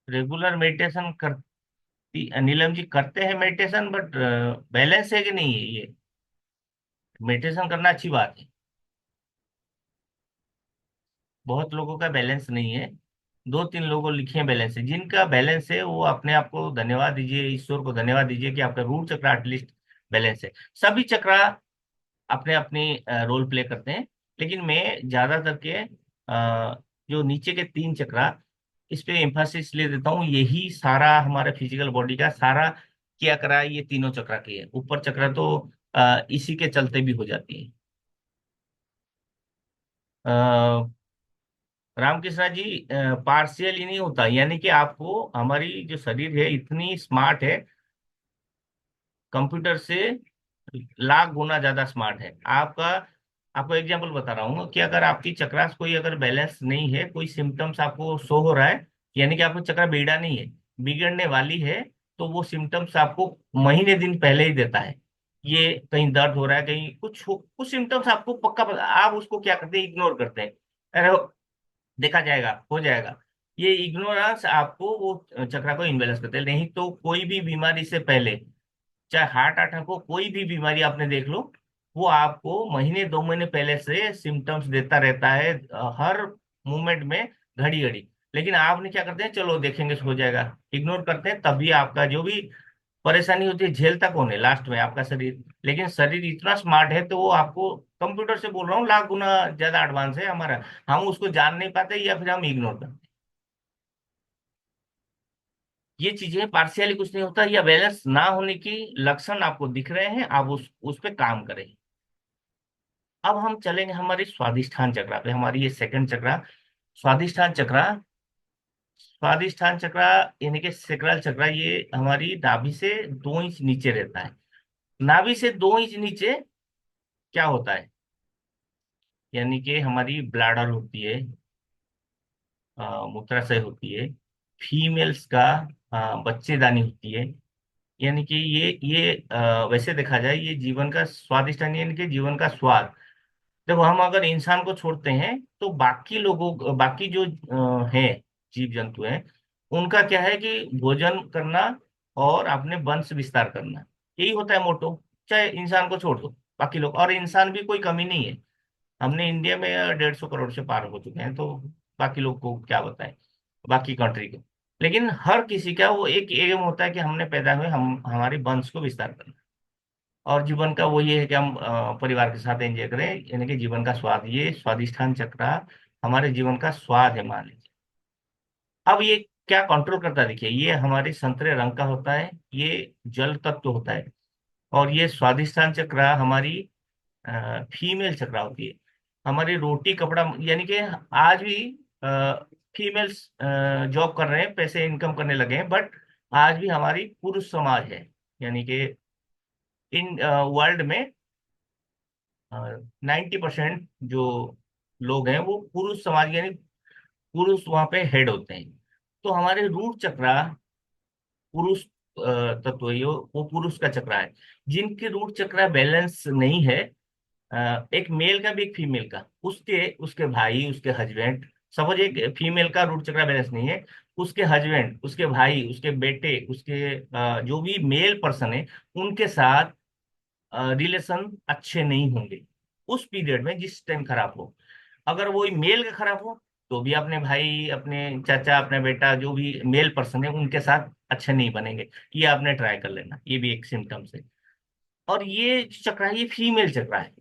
रेगुलर मेडिटेशन करती नीलम जी करते हैं मेडिटेशन, बट बैलेंस है कि नहीं है ये? मेडिटेशन करना अच्छी बात है, बहुत लोगों का बैलेंस नहीं है। 2-3 लोगों लिखे हैं बैलेंस है, जिनका बैलेंस है वो अपने आप को धन्यवाद दीजिए, ईश्वर को धन्यवाद दीजिए कि आपका रूट चक्र एटलीस्ट बैलेंस है। सभी चक्र अपने अपनी रोल प्ले करते हैं, लेकिन मैं ज्यादातर के जो नीचे के 3 चक्रा, इस पे एम्फासिस इसलिए देता हूँ, यही सारा हमारे फिजिकल बॉडी का सारा क्या करा है, ये तीनों चक्रा की है। ऊपर चक्रा तो इसी के चलते भी हो जाती है। रामकृष्णा जी, पार्शियल ही नहीं होता, यानी कि आपको हमारी जो शरीर है इतनी स्मार्ट है, कंप्यूटर से लाख गुना ज्यादा स्मार्ट है आपका। आपको एग्जांपल बता रहा हूँ कि अगर आपकी चक्रास कोई अगर बैलेंस नहीं है, कोई सिम्टम्स आपको शो हो रहा है, यानी कि आपको चक्रा बिगड़ा नहीं है, बिगड़ने वाली है, तो वो सिम्टम्स आपको महीने दिन पहले ही देता है। ये कहीं दर्द हो रहा है, कहीं कुछ सिम्टम्स आपको पक्का पता, आप उसको क्या करते हैं, इग्नोर करते हैं। अरे देखा जाएगा, हो जाएगा। ये इग्नोरेंस आपको वो चक्रा को इनबैलेंस करते हैं। नहीं तो कोई भी बीमारी से पहले, चाहे हार्ट अटैक हो, कोई भी बीमारी आपने देख लो, वो आपको महीने 2 महीने पहले से सिम्टम्स देता रहता है, हर मूवमेंट में, घड़ी घड़ी। लेकिन आपने क्या करते हैं, चलो देखेंगे हो जाएगा, इग्नोर करते हैं, तभी आपका जो भी परेशानी होती है झेलता कौन है लास्ट में, आपका शरीर। लेकिन शरीर इतना स्मार्ट है तो वो आपको, कंप्यूटर से बोल रहा हूँ, लाख गुना ज्यादा एडवांस है हमारा। हम उसको जान नहीं पाते या फिर हम इग्नोर करते हैं। ये चीजें पार्शियली कुछ नहीं होता, या बैलेंस ना होने की लक्षण आपको दिख रहे हैं, आप उस पे काम करें। अब हम चलेंगे हमारी स्वादिष्ठान चक्रा पे, हमारी ये सेकंड चक्रा, स्वादिष्ठान चक्रा। स्वादिष्ठान चक्रा यानी कि सेक्रल चक्रा, ये हमारी नाभि से 2 इंच नीचे रहता है। नाभि से 2 इंच नीचे क्या होता है, यानी कि हमारी ब्लैडर होती है, मूत्राशय होती है, फीमेल्स का बच्चेदानी होती है। यानी कि ये वैसे देखा जाए, ये जीवन का स्वादिष्ट यानी कि जीवन का स्वाद। जब हम अगर इंसान को छोड़ते हैं तो बाकी लोगों, बाकी जो हैं, जीव जंतु हैं, उनका क्या है कि भोजन करना और अपने वंश विस्तार करना, यही होता है मोटो। चाहे इंसान को छोड़ दो, बाकी लोग, और इंसान भी कोई कमी नहीं है। हमने इंडिया में 150 करोड़ से पार हो चुके हैं, तो बाकी लोग को क्या बताएं, बाकी कंट्री को। लेकिन हर किसी का वो एक एम होता है कि हमने पैदा हुए, हम हमारे वंश को विस्तार करना। और जीवन का वो ये है कि हम परिवार के साथ एंजॉय करें, यानी कि जीवन का स्वाद, ये स्वादिष्ठान चक्र हमारे जीवन का स्वाद है, मान लीजिए। अब ये क्या कंट्रोल करता है, देखिए, ये हमारे संतरे रंग का होता है, ये जल तत्व होता है। और ये स्वादिष्ठान चक्र हमारी फीमेल चक्र होती है। हमारी रोटी कपड़ा, यानी कि आज भी फीमेल्स जॉब कर रहे हैं, पैसे इनकम करने लगे हैं, बट आज भी हमारी पुरुष समाज है, यानी कि इन वर्ल्ड में 90% जो लोग हैं वो पुरुष समाज, यानी पुरुष वहां पे हेड होते हैं। तो हमारे रूट चक्रा पुरुष तत्व है, वो पुरुष का चक्रा है। जिनके रूट चक्रा बैलेंस नहीं है, एक मेल का भी एक फीमेल का, उसके उसके भाई, उसके हस्बैंड, सपोज एक फीमेल का रूट चक्रा बैलेंस नहीं है, उसके हस्बैंड, उसके भाई, उसके बेटे, उसके जो भी मेल पर्सन है, उनके साथ रिलेशन अच्छे नहीं होंगे उस पीरियड में, जिस टाइम खराब हो। अगर वो मेल का खराब हो, तो भी अपने भाई, अपने चाचा, अपने बेटा, जो भी मेल पर्सन है उनके साथ अच्छे नहीं बनेंगे। ये आपने ट्राई कर लेना, ये भी एक सिम्टम्स है। और ये जो चक्र है, ये फीमेल चक्र है।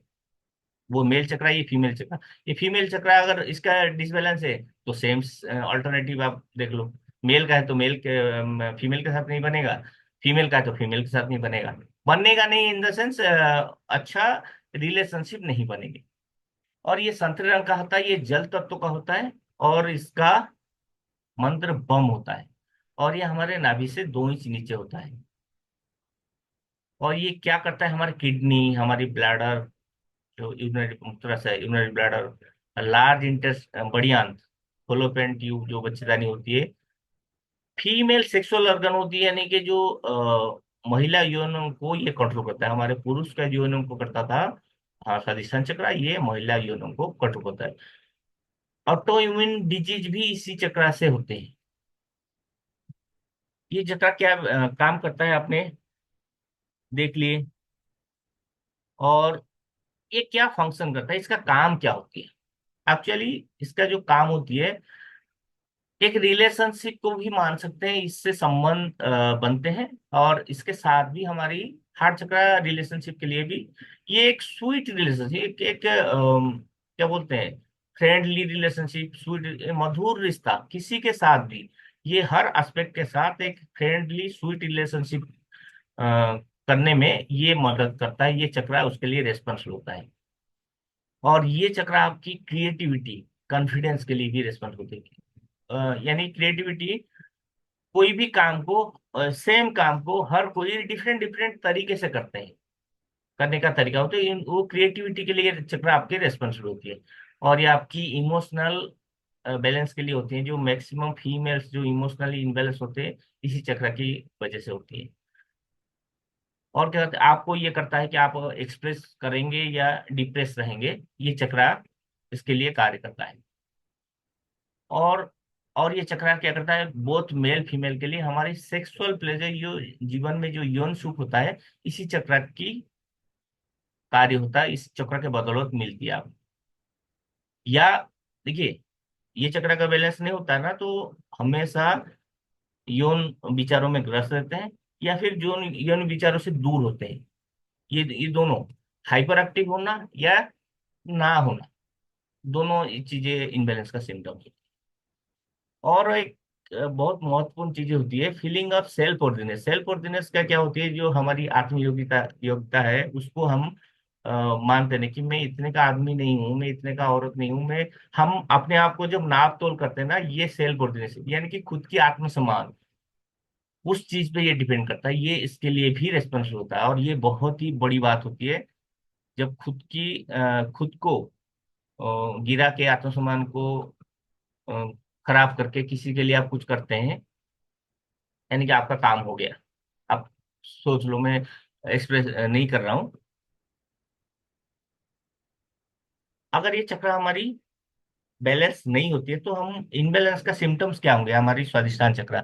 वो मेल चक्र है, ये फीमेल चक्र। ये फीमेल चक्र अगर इसका डिसबैलेंस है, तो सेम ऑल्टरनेटिव आप देख लो। मेल का है तो मेल के फीमेल के साथ नहीं बनेगा, फीमेल का है तो फीमेल के साथ नहीं बनेगा। बनेगा नहीं इन द सेंस, अच्छा रिलेशनशिप नहीं बनेगी। और ये संतरे रंग का होता है, ये जल तत्व का होता है, और इसका मंत्र बम होता है। और ये हमारे नाभि से 2 इंच नीचे होता है। और ये क्या करता है, हमारी किडनी, हमारी ब्लैडर, जो यूरिनरी मूत्राशय, यूरिनरी ब्लैडर, लार्ज इंटेस्ट, बड़ी आंत, फॉलोपियन ट्यूब जो बच्चेदानी होती है, फीमेल सेक्सुअल ऑर्गन होती है, यानी कि जो महिला यौन को ये कंट्रोल करता है। हमारे पुरुष का यौन को करता था, हाँ, स्वादिष्टान चक्र, ये महिला यौन को कंट्रोल करता है। ऑटो इम्यून डिजीज भी इसी चक्र से होते हैं। ये चक्र क्या काम करता है, आपने देख लिए। और ये क्या फंक्शन करता है, इसका काम क्या होती है। एक्चुअली इसका जो काम होती है, एक रिलेशनशिप को भी मान सकते हैं, इससे संबंध बनते हैं। और इसके साथ भी हमारी हार्ट चक्र रिलेशनशिप के लिए भी ये एक स्वीट रिलेशनशिप, एक क्या बोलते हैं, फ्रेंडली रिलेशनशिप, स्वीट मधुर रिश्ता किसी के साथ भी, ये हर एस्पेक्ट के साथ एक फ्रेंडली स्वीट रिलेशनशिप करने में ये मदद करता है। ये चक्र उसके लिए रेस्पॉन्सिबल होता है। और ये चक्र आपकी क्रिएटिविटी, कॉन्फिडेंस के लिए भी रेस्पॉन्सिबल होती है। यानी क्रिएटिविटी, कोई भी काम को, सेम काम को हर कोई डिफरेंट डिफरेंट तरीके से करते हैं, करने का तरीका होता है, वो क्रिएटिविटी के लिए चक्र आपकी रेस्पॉन्सिबल होती है। और ये आपकी इमोशनल बैलेंस के लिए होती है, जो मैक्सिमम फीमेल्स जो इमोशनली इनबैलेंस होते हैं, इसी चक्र की वजह से होती है। और क्या होता है, आपको ये करता है कि आप एक्सप्रेस करेंगे या डिप्रेस रहेंगे, ये चक्र इसके लिए कार्य करता है। और और ये चक्र क्या करता है, बोथ मेल फीमेल के लिए हमारी सेक्सुअल प्लेजर, जो जीवन में जो यौन सुख होता है, इसी चक्र की कार्य होता है, इस चक्र के बदौलत मिलती है आप। या देखिए, ये चक्र का बैलेंस नहीं होता है ना, तो हमेशा यौन विचारों में ग्रस्त रहते हैं, या फिर जो यौन विचारों से दूर होते हैं। ये दोनों, हाइपर एक्टिव होना या ना होना, दोनों चीजें इनबैलेंस का सिम्टम है। और एक बहुत महत्वपूर्ण चीज होती है feeling of self worthiness. Self worthiness का क्या होती है, जो हमारी आत्म योग्यता योग्यता है, उसको हम मानते हैं कि मैं इतने का आदमी नहीं हूँ, मैं इतने का औरत नहीं हूँ, मैं, हम अपने आप को जब नाप तोल करते हैं ना, ये सेल्फ वर्दिनेस, यानी कि खुद की आत्मसम्मान, उस चीज पे ये डिपेंड करता है, ये इसके लिए भी रेस्पॉन्सिबल होता है। और ये बहुत ही बड़ी बात होती है, जब खुद को गिरा के, आत्मसम्मान को अ, खराब करके किसी के लिए आप कुछ करते हैं, यानी कि आपका काम हो गया। आप सोच लो, मैं एक्सप्रेस नहीं कर रहा हूं। अगर ये चक्र हमारी बैलेंस नहीं होती है, तो हम इनबैलेंस का सिम्टम्स क्या होंगे, हमारी स्वादिष्टान चक्र,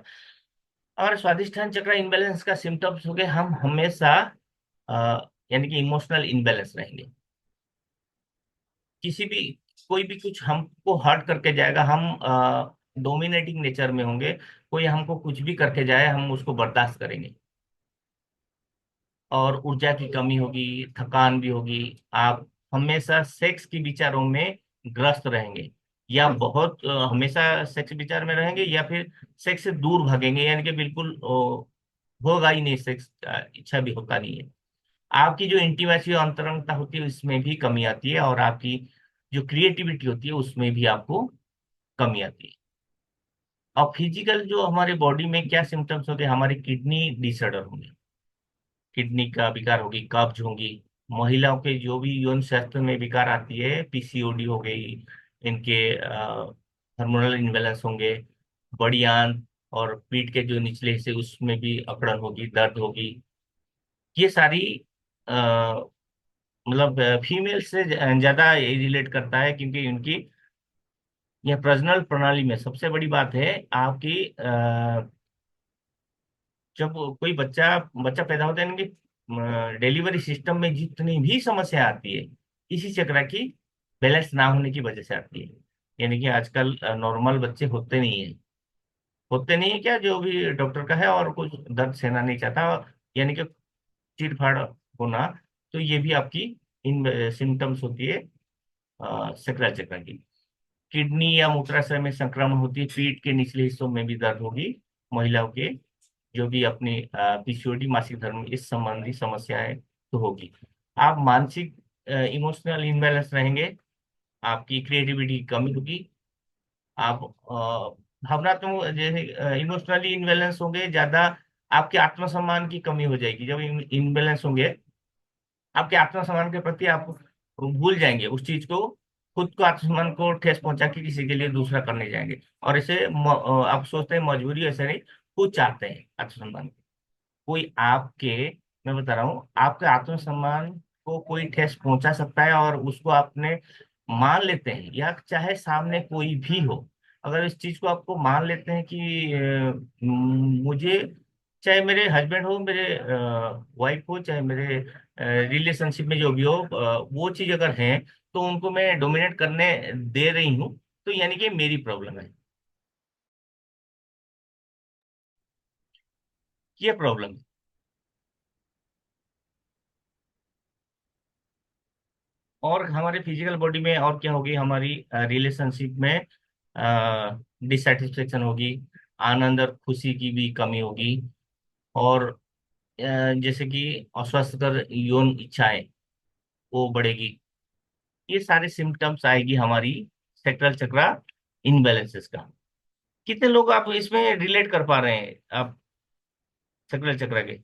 और स्वादिष्टान चक्र इनबैलेंस का सिम्टम्स हो गए, हम हमेशा यानी कि इमोशनल इनबैलेंस रहेंगे। किसी भी, कोई भी कुछ हमको हर्ट करके जाएगा, हम डोमिनेटिंग नेचर में होंगे। कोई हमको कुछ भी करके जाए, हम उसको बर्दाश्त करेंगे। और ऊर्जा की कमी होगी, थकान भी होगी। आप हमेशा सेक्स के विचारों में ग्रस्त रहेंगे, या बहुत हमेशा सेक्स विचार में रहेंगे, या फिर सेक्स से दूर भागेंगे, यानी कि बिल्कुल होगा ही नहीं सेक्स, इच्छा भी होता नहीं है। आपकी जो इंटीमेसी और अंतरंगता होती है, उसमें भी कमी आती है। और आपकी जो क्रिएटिविटी होती है, उसमें भी आपको कमी आती है। और फिजिकल जो हमारे बॉडी में क्या सिम्टम्स होते हैं, हमारी किडनी डिसऑर्डर होंगे, किडनी का विकार होगी, कब्ज होगी। महिलाओं के जो भी यौन शास्त्र में विकार आती है, पीसीओडी हो गई, इनके हार्मोनल इनबैलेंस होंगे, बड़ी आंत और पीठ के जो निचले हिस्से, उसमें भी अकड़न होगी, दर्द होगी। ये सारी अ, मतलब फीमेल से ज्यादा रिलेट करता है, क्योंकि उनकी यह प्रजनन प्रणाली में सबसे बड़ी बात है आपकी। जब कोई बच्चा बच्चा पैदा होता है, इनकी डिलीवरी सिस्टम में जितनी भी समस्या आती है, इसी चक्र की बैलेंस ना होने की वजह से आती है। यानी कि आजकल नॉर्मल बच्चे होते नहीं है, होते नहीं है क्या, जो भी डॉक्टर का है, और कुछ दर्द सहना नहीं चाहता, यानी कि चीड़ फाड़ होना। तो ये भी आपकी इन सिम्टम्स होती है शकरा चक्र की। किडनी या मूत्राशय में संक्रमण होती है, पीठ के निचले हिस्सों में भी दर्द होगी महिलाओं के, जो भी अपनी पीसीओडी, मासिक धर्म, इस संबंधी समस्याएं तो होगी। आप मानसिक इमोशनल इम्बैलेंस रहेंगे, आपकी क्रिएटिविटी की कमी होगी। आप भावनात्मक, जैसे इमोशनली इम्बैलेंस होंगे ज्यादा, आपके आत्मसम्मान की कमी हो जाएगी। जब इम्बैलेंस होंगे, आपके आत्मसम्मान के प्रति आप भूल जाएंगे उस चीज को, खुद को, आत्मसम्मान को ठेस पहुंचा के किसी के लिए दूसरा करने जाएंगे। और इसे आप सोचते हैं मजबूरी, ऐसे नहीं, खुद चाहते हैं आत्मसम्मान। कोई आपके, मैं बता रहा हूँ, आपके आत्मसम्मान को कोई ठेस पहुंचा सकता है, और उसको आपने मान लेते हैं, या चाहे सामने कोई भी हो, अगर इस चीज को आपको मान लेते हैं कि मुझे, चाहे मेरे हस्बैंड हो, मेरे वाइफ हो, चाहे मेरे रिलेशनशिप में जो भी हो, वो चीज अगर है, तो उनको मैं डोमिनेट करने दे रही हूँ, तो यानी कि मेरी प्रॉब्लम है, ये प्रॉब्लम है। और हमारे फिजिकल बॉडी में और क्या होगी, हमारी रिलेशनशिप में डिससेटिस्फेक्शन होगी, आनंद और खुशी की भी कमी होगी, और जैसे कि अस्वस्थकर यौन इच्छाएं वो बढ़ेगी। ये सारे सिम्टम्स आएगी हमारी सेक्टरल चक्रा इनबैलेंसेस का। कितने लोग आप इसमें रिलेट कर पा रहे हैं आप सेक्टरल चक्रा के?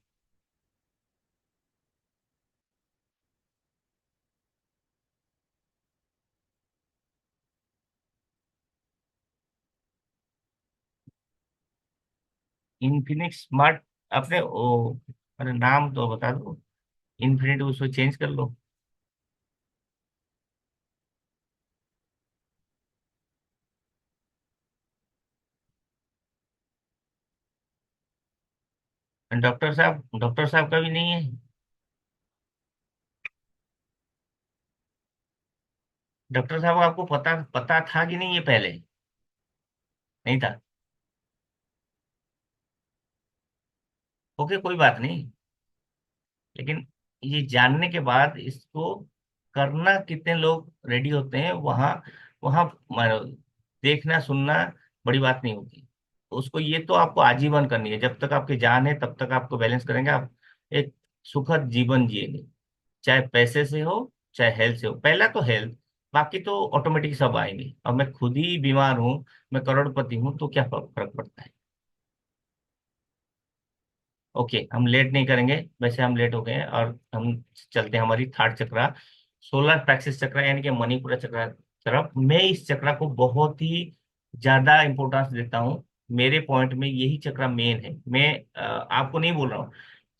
इन्फिनिक्स स्मार्ट, अपने ओ, अरे नाम तो बता दो, इन्फिनिट उसको चेंज कर लो। डॉक्टर साहब का भी नहीं है? डॉक्टर साहब आपको पता पता था कि नहीं ये पहले? नहीं था? ओके, कोई बात नहीं। लेकिन ये जानने के बाद इसको करना कितने लोग रेडी होते हैं, वहाँ वहाँ देखना सुनना बड़ी बात नहीं होती। उसको ये तो आपको आजीवन करनी है, जब तक आपकी जान है तब तक आपको बैलेंस करेंगे आप, एक सुखद जीवन जिएंगे। चाहे पैसे से हो, चाहे हेल्थ से हो। पहला तो हेल्थ, बाकी तो ऑटोमेटिक सब आएंगे। अब मैं खुद ही बीमार हूँ, मैं करोड़पति हूँ, तो क्या फर्क पड़ता है? ओके, हम लेट नहीं करेंगे, वैसे हम लेट हो गए हैं, और हम चलते हैं हमारी थर्ड चक्रा, सोलर प्लेक्सस चक्रा, यानी कि मणिपुरा चक्रा तरफ। मैं इस चक्रा को बहुत ही ज्यादा इंपॉर्टेंस देता हूँ। मेरे पॉइंट में यही चक्रा मेन है। मैं आपको नहीं बोल रहा हूँ,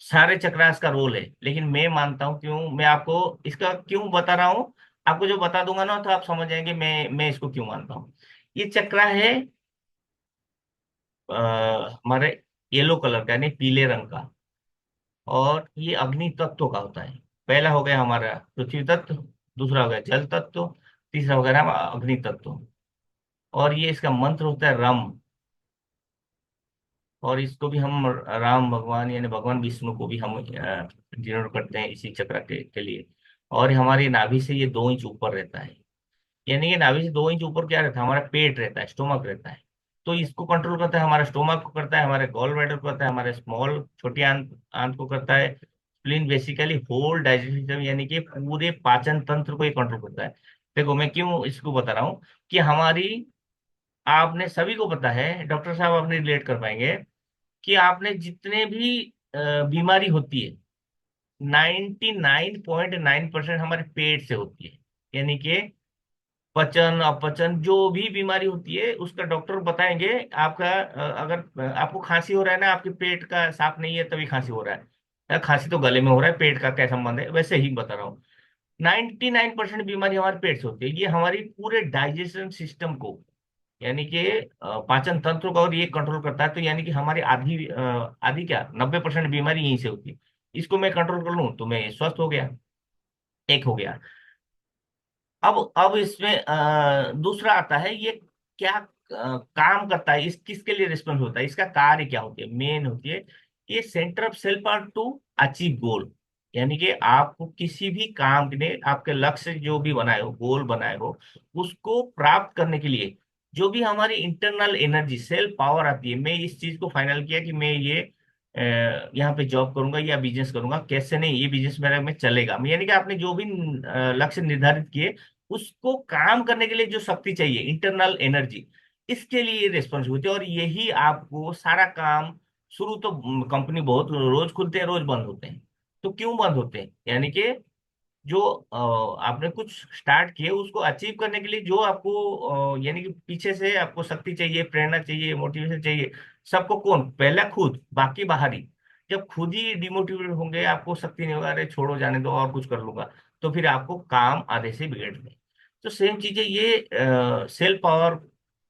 सारे चक्रास का रोल है, लेकिन मैं मानता हूँ, क्यों मैं आपको इसका क्यों बता रहा हूँ, आपको जो बता दूंगा ना तो आप समझ जाएंगे मैं इसको क्यों मानता हूँ। ये चक्रा है हमारे येलो कलर का, यानी पीले रंग का, और ये अग्नि तत्व का होता है। पहला हो गया हमारा पृथ्वी तत्व, दूसरा हो गया जल तत्व, तीसरा हो गया हमारा अग्नि तत्व। और ये इसका मंत्र होता है रम। और इसको भी हम राम भगवान यानी भगवान विष्णु को भी हम डिनोट करते हैं इसी चक्र के लिए। और हमारी नाभि से ये 2 इंच ऊपर रहता है। यानी कि नाभि से 2 इंच ऊपर क्या रहता है, हमारा पेट रहता है, स्टोमक रहता है। तो इसको कंट्रोल करता है हमारा स्टोमक को, करता है हमारे गॉल ब्लैडर को, करता है हमारे स्मॉल छोटी आंत आंत को, करता है spleen, basically whole digestive system, यानी कि पूरे पाचन तंत्र को ये कंट्रोल करता है। देखो मैं क्यों इसको बता रहा हूँ, कि हमारी, आपने सभी को पता है, डॉक्टर साहब आपने रिलेट कर पाएंगे, कि आपने जितने भी बीमारी होती है, 99.9% हमारे पेट से होती है। यानी कि पचन अपचन जो भी बीमारी होती है उसका डॉक्टर बताएंगे। आपका अगर आपको खांसी हो रहा है ना, आपके पेट का साफ नहीं है तभी खांसी हो रहा है, या खांसी तो गले में हो रहा है, पेट का क्या संबंध है, वैसे ही बता रहा हूँ। 99% बीमारी हमारे पेट से होती है। ये हमारी पूरे डाइजेशन सिस्टम को, यानी कि पाचन तंत्र को, और ये कंट्रोल करता है। तो यानी कि हमारी आधी आधी क्या 90% बीमारी यहीं से होती है। इसको मैं कंट्रोल कर लूँ तो मैं स्वस्थ हो गया, एक हो गया। अब इसमें दूसरा आता है, ये क्या काम करता है, इस किसके लिए रिस्पॉन्स होता है, इसका कार्य क्या होती है, मेन होती है, ये centre of self are to achieve goal. यानी कि आपको किसी भी काम ने, आपके लक्ष्य जो भी बनाए हो, गोल बनाए हो, उसको प्राप्त करने के लिए जो भी हमारी इंटरनल एनर्जी सेल्फ पावर आती है। मैं इस चीज को फाइनल किया कि मैं ये यहाँ पे जॉब करूंगा या बिजनेस करूंगा, कैसे नहीं, ये बिजनेस मेरा में चलेगा। यानी कि आपने जो भी लक्ष्य निर्धारित किए, उसको काम करने के लिए जो शक्ति चाहिए, इंटरनल एनर्जी, इसके लिए रिस्पॉन्सिबिलिटी। और यही आपको सारा काम, शुरू तो कंपनी बहुत रोज खुलते हैं रोज बंद होते हैं, तो क्यों बंद होते हैं, यानी कि जो आपने कुछ स्टार्ट किए उसको अचीव करने के लिए जो आपको यानी कि पीछे से आपको शक्ति चाहिए, प्रेरणा चाहिए, मोटिवेशन चाहिए। सबको कौन, पहला खुद, बाकी बाहरी। जब खुद ही डिमोटिवेट होंगे, आपको शक्ति नहीं होगा, अरे छोड़ो जाने दो और कुछ कर लूंगा, तो फिर आपको काम आधे से बिगड़ गए। तो सेम चीजें ये सेल्फ पावर,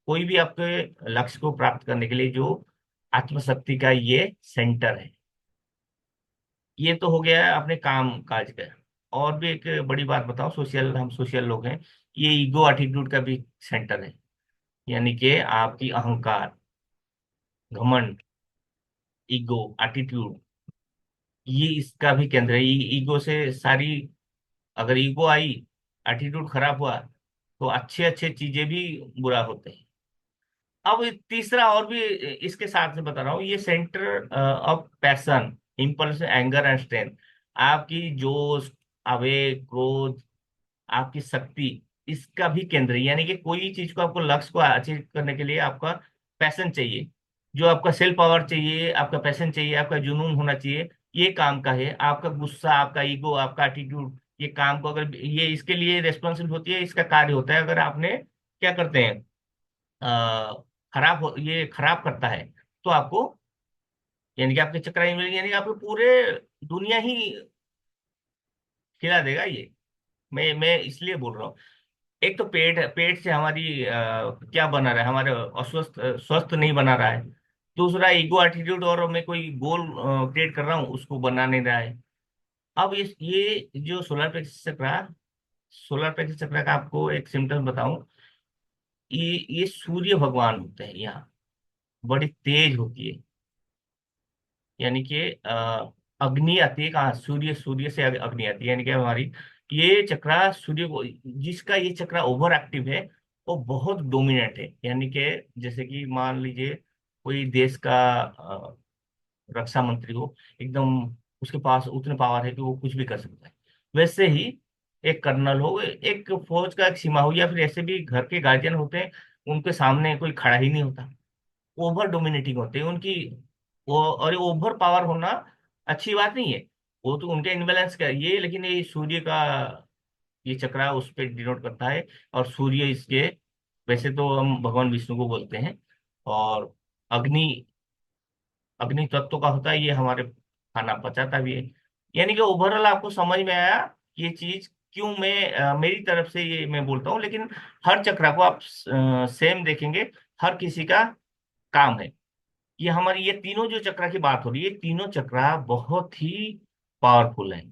कोई भी आपके लक्ष्य को प्राप्त करने के लिए जो आत्मशक्ति का ये सेंटर है। ये तो हो गया अपने काम काज का। और भी एक बड़ी बात बताओ, सोशल, हम सोशल लोग हैं, ये ईगो एटीट्यूड का भी सेंटर है। यानी कि आपकी अहंकार, घमंड, ईगो एटीट्यूड, ये इसका भी केंद्र है। ईगो से सारी, अगर ईगो आई, एटीट्यूड खराब हुआ, तो अच्छे अच्छे चीजें भी बुरा होते हैं। अब तीसरा और भी इसके साथ से बता रहा हूँ, ये centre of passion, impulse, anger and strength, आपकी जोश, आवेग, क्रोध, आपकी शक्ति, इसका भी केंद्र है। यानी कि कोई चीज को, आपको लक्ष्य को अचीव करने के लिए आपका पैशन चाहिए, जो आपका सेल्फ पावर चाहिए, आपका पैशन चाहिए, आपका जुनून होना चाहिए, ये काम का है। आपका गुस्सा, आपका ईगो, आपका एटीट्यूड, ये काम को, अगर ये इसके लिए रेस्पॉन्सिबल होती है, इसका कार्य होता है। अगर आपने क्या करते हैं, ये खराब करता है, तो आपको, यानी कि आपके चक्कर में मिलेंगे, यानी कि आपको पूरे दुनिया ही खिला देगा ये। मैं इसलिए बोल रहा हूँ। एक तो पेट से हमारी क्या बना रहा है, हमारे अस्वस्थ, स्वस्थ नहीं बना रहा है। दूसरा ईगो एटीट्यूड, और मैं कोई गोल क्रिएट कर रहा हूँ, उसको बना नहीं रहा है। अब ये जो सोलर प्लेक्सस चक्र का आपको एक सिम्टम बताऊं, ये सूर्य भगवान होते हैं यहाँ, बड़ी तेज होती है। यानी कि अग्नि आती है कहाँ, सूर्य, सूर्य से अग्नि आती है। यानी कि हमारी ये चक्रा सूर्य को, जिसका ये चक्रा ओवर एक्टिव है, वो बहुत डोमिनेंट है। यानी कि जैसे कि मान लीजिए कोई देश का रक्षा मंत्री हो, एकदम उसके पास उतने पावर है कि वो कुछ भी कर सकता है। वैसे ही एक कर्नल हो, एक फौज का एक सीमा हो, या फिर ऐसे भी घर के गार्जियन होते हैं, उनके सामने कोई खड़ा ही नहीं होता। ओवर डोमिनेटिंग होते हैं उनकी, वो, और ओवर पावर होना अच्छी बात नहीं है। वो तो उनके इनबैलेंस का ये, लेकिन ये सूर्य का ये चक्रा उस पर डिनोट करता है। और सूर्य इसके, वैसे तो हम भगवान विष्णु को बोलते हैं। और अग्नि, अग्नि तत्व का होता है, ये हमारे खाना पचाता भी है। यानी कि ओवरऑल आपको समझ में आया ये चीज, क्यों मैं मेरी तरफ से ये मैं बोलता हूँ। लेकिन हर चक्रा को आप सेम देखेंगे, हर किसी का काम है। ये हमारी ये तीनों जो चक्रा की बात हो रही है, तीनों चक्रा बहुत ही पावरफुल है।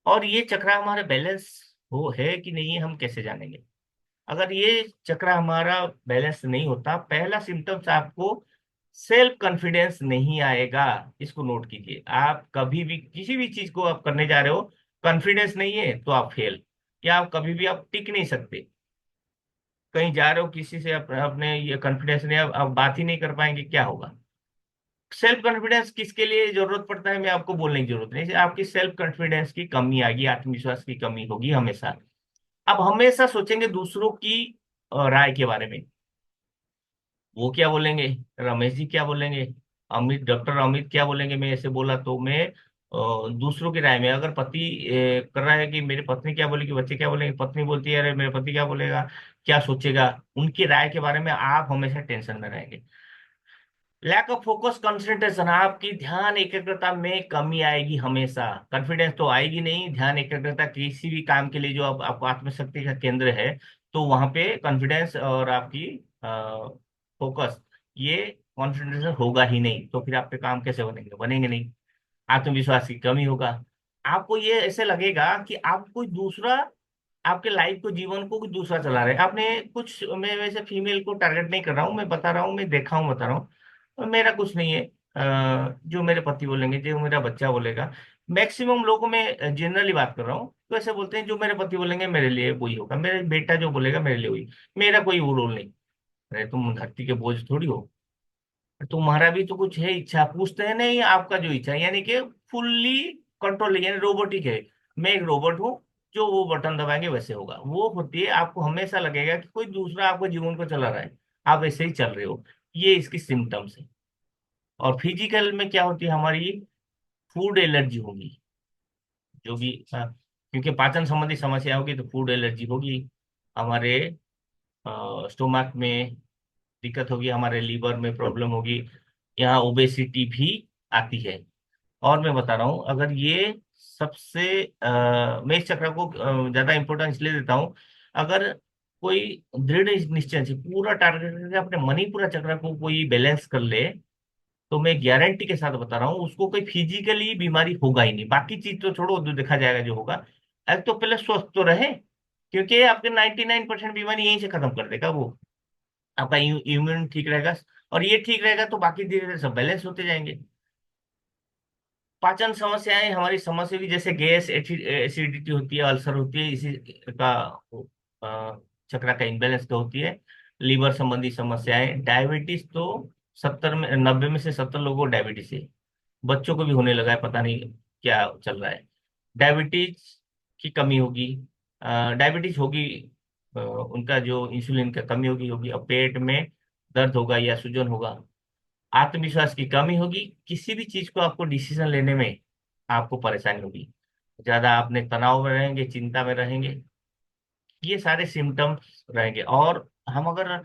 और ये चक्रा हमारा बैलेंस हो है कि नहीं, हम कैसे जानेंगे? अगर ये चक्रा हमारा बैलेंस नहीं होता, पहला सिम्टम्स आपको सेल्फ कॉन्फिडेंस नहीं आएगा। इसको नोट कीजिए, आप कभी भी किसी भी चीज को आप करने जा रहे हो, कॉन्फिडेंस नहीं है तो आप फेल, या आप कभी भी आप टिक नहीं सकते। कहीं जा रहे हो, किसी से अपने ये कॉन्फिडेंस नहीं, आप बात ही नहीं कर पाएंगे, क्या होगा? सेल्फ कॉन्फिडेंस किसके लिए जरूरत पड़ता है, मैं आपको बोलने की जरूरत नहीं, आपकी सेल्फ कॉन्फिडेंस की कमी आएगी, आत्मविश्वास की कमी होगी हमेशा। आप हमेशा सोचेंगे दूसरों की राय के बारे में, वो क्या बोलेंगे, रमेश जी क्या बोलेंगे, अमित, डॉक्टर अमित क्या बोलेंगे, मैं ऐसे बोला तो मैं दूसरों की राय में, अगर पति कर रहा है कि मेरी पत्नी क्या बोलेगी, बच्चे क्या बोलेंगे, पत्नी बोलती है अरे मेरे पति क्या बोलेगा, क्या सोचेगा, उनकी राय के बारे में आप हमेशा टेंशन में रहेंगे। लैक ऑफ फोकस कंसंट्रेशन, आपकी ध्यान एकाग्रता में कमी आएगी हमेशा। कॉन्फिडेंस तो आएगी नहीं, ध्यान एकाग्रता किसी भी काम के लिए जो आपको आत्मशक्ति का केंद्र है, तो वहां पे कॉन्फिडेंस और आपकी फोकस, ये कॉन्सेंट्रेशन होगा ही नहीं, तो फिर आपके काम कैसे बनेंगे, बनेंगे नहीं। आत्मविश्वास की कमी होगा। आपको ये ऐसे लगेगा कि आप कोई दूसरा, आपके लाइफ को, जीवन को कोई दूसरा चला रहे हैं। आपने कुछ, मैं वैसे फीमेल को टारगेट नहीं कर रहा हूँ, मैं बता रहा हूँ, मैं देखा हूँ, बता रहा हूँ। मेरा कुछ नहीं है, जो मेरे पति बोलेंगे, जो मेरा बच्चा बोलेगा, मैक्सिमम लोगों में जनरली बात कर रहा हूँ, तो ऐसे बोलते हैं जो मेरे पति बोलेंगे मेरे लिए वही होगा, मेरे बेटा जो बोलेगा मेरे लिए वही। मेरा कोई वो रोल नहीं। अरे तुम धरती के बोझ थोड़ी हो, तुम्हारा भी तो कुछ है इच्छा, पूछते हैं नहीं आपका जो इच्छा है, यानी कि फुल्ली कंट्रोल, यानी रोबोटिक है। मैं एक रोबोट हूँ, जो वो बटन दबाएंगे वैसे होगा, वो होती है। आपको हमेशा लगेगा कि कोई दूसरा आपको जीवन को चला रहा है, आप ऐसे ही चल रहे हो। ये इसकी सिम्टम्स है। और फिजिकल में क्या होती है हमारी, फूड एलर्जी होगी, जो भी क्योंकि पाचन संबंधी समस्या होगी, तो फूड एलर्जी होगी। हमारे स्टोमक में दिक्कत होगी, हमारे लीवर में प्रॉब्लम होगी, यहाँ ओबेसिटी भी आती है। और मैं बता रहा हूँ, अगर ये सबसे मैं इस चक्र को ज्यादा इंपॉर्टेंस इसलिए देता हूँ, अगर कोई दृढ़ निश्चय से पूरा टारगेट करके अपने मणिपुरा चक्र को कोई बैलेंस कर ले, तो मैं गारंटी के साथ बता रहा हूँ उसको कोई फिजिकली बीमारी होगा ही नहीं। बाकी चीज तो छोड़ो, जो देखा जाएगा जो होगा। एक तो पहले स्वस्थ तो रहे, क्योंकि आपके 99% बीमारी यहीं से खत्म कर देगा वो। आपका इम्यून ठीक रहेगा, और ये ठीक रहेगा तो बाकी धीरे धीरे सब बैलेंस होते जाएंगे। पाचन समस्याएं हमारी समस्या भी, जैसे गैस, एसिडिटी होती है, अल्सर होती है, इसी का चक्रा का इम्बैलेंस का होती है। लीवर संबंधी समस्याएं, डायबिटीज तो 90 में से 70 लोगों को डायबिटीज है। बच्चों को भी होने लगा है, पता नहीं क्या चल रहा है। डायबिटीज की कमी होगी, डायबिटीज होगी, उनका जो इंसुलिन का कमी होगी और पेट में दर्द होगा या सूजन होगा। आत्मविश्वास की कमी होगी, किसी भी चीज को आपको डिसीजन लेने में आपको परेशानी होगी, ज्यादा आपने तनाव में रहेंगे, चिंता में रहेंगे, ये सारे सिम्टम्स रहेंगे। और हम अगर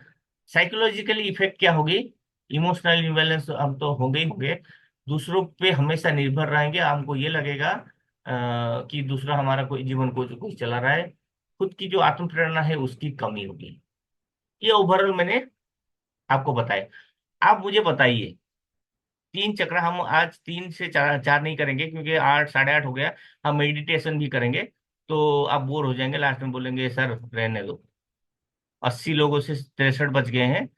साइकोलॉजिकली इफेक्ट क्या होगी, इमोशनल इम्बैलेंस हम तो होंगे ही होंगे। दूसरों पे हमेशा निर्भर रहेंगे, हमको ये लगेगा कि दूसरा हमारा कोई जीवन को कोई चला रहा है। खुद की जो आत्म प्रेरणा है उसकी कमी होगी। ये ओवरऑल मैंने आपको बताया। आप मुझे बताइए, 3 चक्र हम आज 3 से 4 नहीं करेंगे, क्योंकि 8, 8:30 हो गया। हम मेडिटेशन भी करेंगे तो आप बोर हो जाएंगे, लास्ट में बोलेंगे सर रहने दो। 80 लोगों से 63 बच गए हैं,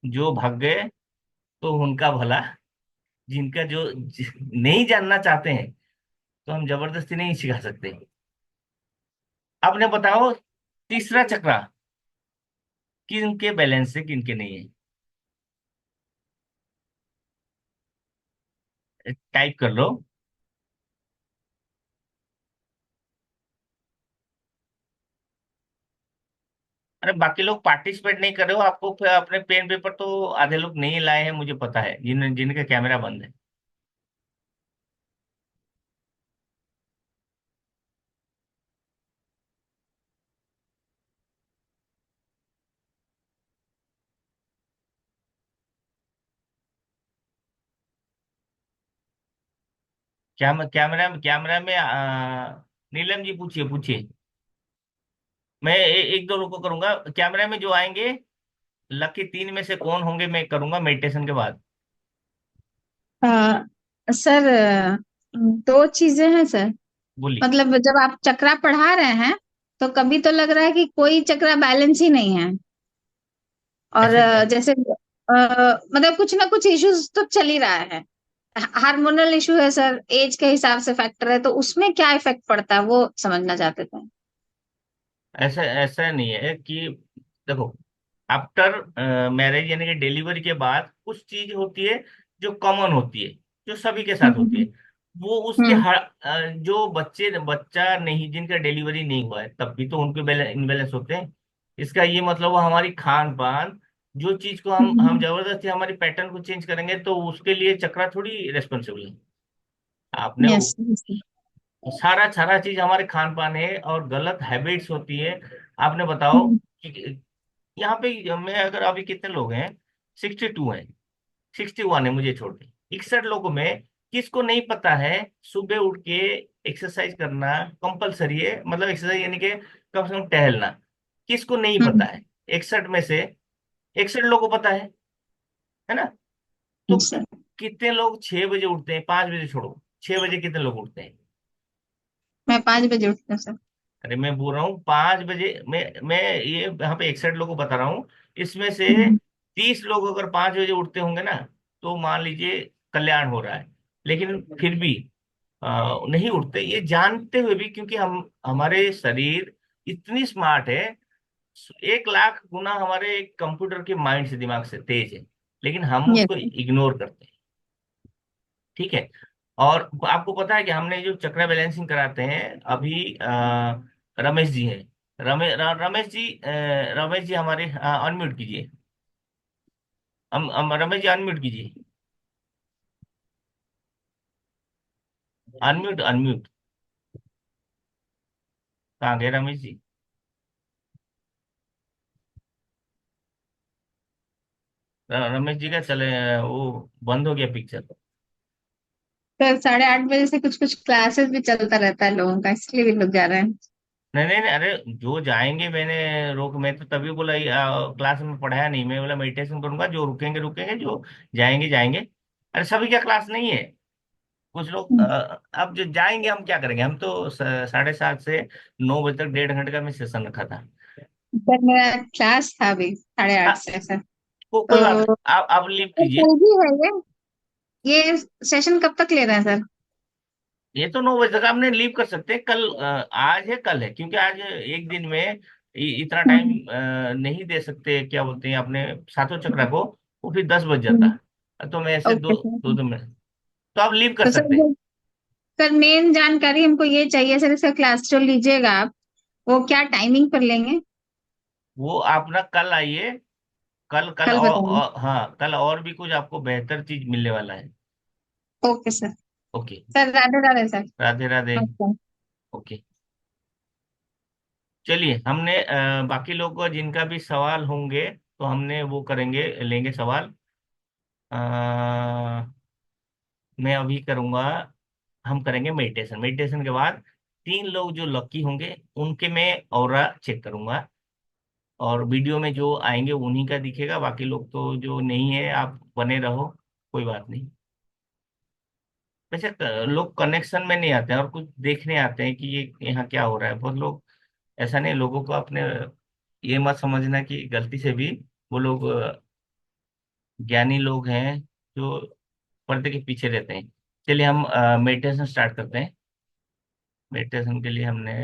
जो भाग गए तो उनका भला। जिनका जो नहीं जानना चाहते हैं तो हम जबरदस्ती नहीं सिखा सकते। आपने बताओ, तीसरा चक्र किनके बैलेंस से किनके नहीं है, टाइप कर लो। अरे बाकी लोग पार्टिसिपेट नहीं कर रहे हो, आपको फिर अपने पेन पेपर तो आधे लोग नहीं लाए हैं, मुझे पता है, जिनके कैमरा बंद है। कैमरा कैमरा में नीलम जी पूछिए पूछिए। मैं एक दो लोग को करूंगा कैमरा में जो आएंगे। लकी 3 में से कौन होंगे मैं करूंगा मेडिटेशन के बाद। आ, सर, दो चीजें हैं सर। बोलिए। मतलब जब आप चक्रा पढ़ा रहे हैं तो कभी तो लग रहा है कि कोई चक्रा बैलेंस ही नहीं है। और ऐसे जैसे मतलब कुछ ना कुछ इश्यूज तो चल ही रहा है। हार्मोनल इशू है सर, एज के हिसाब से फैक्टर है, तो उसमें क्या इफेक्ट पड़ता है वो समझना चाहते थे। ऐसा ऐसा नहीं है कि, देखो, आफ्टर मैरिज यानी कि डिलीवरी के बाद कुछ चीज होती है जो कॉमन होती है, जो सभी के साथ होती है। हम्म। वो उसके हम्म। जो बच्चा नहीं, जिनका डिलीवरी नहीं हुआ है तब भी तो उनके इनबैलेंस होते हैं। इसका ये मतलब वो हमारी खान पान, जो चीज को हम हम्म। जबरदस्ती हमारी पैटर्न को चेंज करेंगे तो उसके लिए चक्रा थोड़ी रेस्पॉन्सिबल है। आपने यस। सारा सारा चीज हमारे खान पान है और गलत हैबिट्स होती है। आपने बताओ हम्म। कि यहाँ पे मैं अगर अभी कितने लोग हैं, 62 हैं, 61 है मुझे छोड़ के, 61 लोगों में किसको नहीं पता है सुबह उठ के एक्सरसाइज करना कंपलसरी है, मतलब एक्सरसाइज यानी कि कम से कम टहलना। किसको नहीं पता हम्म। है? 61 में से 61 लोगों को पता है ना? तो सर, कितने लोग 6 बजे उठते हैं? 5 बजे छोड़ो, 6 बजे कितने लोग उठते हैं? मैं 5 बजे उठती हूँ सर। अरे मैं बोल रहा हूँ 5 बजे, मैं ये यहाँ पे 61 लोगों को बता रहा हूँ। इसमें से हम्म। 30 लोग अगर 5 बजे उठते होंगे ना, तो मान लीजिए कल्याण हो रहा है। लेकिन फिर भी नहीं उठते, ये जानते हुए भी, क्योंकि हम हमारे शरीर इतनी स्मार्ट है, 1 लाख गुना हमारे कंप्यूटर के माइंड से, दिमाग से तेज है, लेकिन हम यस उसको सर। इग्नोर करते हैं। ठीक है। और आपको पता है कि हमने जो चक्र बैलेंसिंग कराते हैं अभी, रमेश जी हैं। रमेश जी हमारे अनम्यूट कीजिए। रमेश जी अनम्यूट कीजिए। Unmute unmute. कहाँ गए रमेश जी? रमेश जी का चले, वो बंद हो गया पिक्चर। सर, 8:30 बजे से कुछ कुछ क्लासेस भी चलता रहता है लोगों का, इसलिए भी लोग जा रहे हैं। नहीं नहीं नहीं, अरे जो जाएंगे, मैंने रोक, मैं तो तभी बोला क्लास में पढ़ाया नहीं, मैं बोला मेडिटेशन करूंगा, जो रुकेंगे रुकेंगे, जो जाएंगे जाएंगे। अरे सभी का क्लास नहीं है, कुछ लोग हम्म। अब जो जाएंगे हम क्या करेंगे, हम तो 7:30 से 9 बजे तक 1.5 घंटे का मैं सेशन रखा था। सर मेरा क्लास था अभी 8:30 हाँ, से सर। कोई बात तो नहीं, आप लीव सर कीजिए। कल भी है ये सेशन कब तक ले रहे हैं सर? ये तो 9 बजे तक आपने लीव कर सकते हैं कल, आज है कल है, क्योंकि आज एक दिन में इतना टाइम हम्म। नहीं दे सकते, क्या बोलते हैं अपने सातों चक्रा को, वो फिर 10 बज जाता हम्म। है, तो मैं ऐसे ओके दो सर। दो दो मिनट, तो आप लीव कर तो सकते हैं। सर मेन जानकारी हमको ये चाहिए सर, इसका क्लास जो लीजिएगा आप वो क्या टाइमिंग पर लेंगे? वो आप ना कल आइए, कल कल कल बताइए। हाँ, कल और भी कुछ आपको बेहतर चीज मिलने वाला है। Okay sir. Okay. Sir Radhe Radhe sir. Radhe Radhe. नमस्कार। ओके। चलिए, हमने बाकी लोग को जिनका भी सवाल होंगे तो हमने वो करेंगे, लेंगे सवाल। अ, मैं अभी करूंगा, हम करेंगे मेडिटेशन, मेडिटेशन के बाद 3 लोग जो लकी होंगे उनके मैं ऑरा चेक करूंगा, और वीडियो में जो आएंगे उन्हीं का दिखेगा, बाकी लोग तो जो नहीं है आप बने रहो, कोई बात नहीं। वैसे लोग कनेक्शन में नहीं आते हैं और कुछ देखने आते हैं कि ये यहाँ क्या हो रहा है, बहुत लोग। ऐसा नहीं, लोगों को अपने ये मत समझना कि गलती से भी वो लोग ज्ञानी लोग हैं जो पर्दे के पीछे रहते हैं। चलिए हम मेडिटेशन स्टार्ट करते हैं। मेडिटेशन के लिए हमने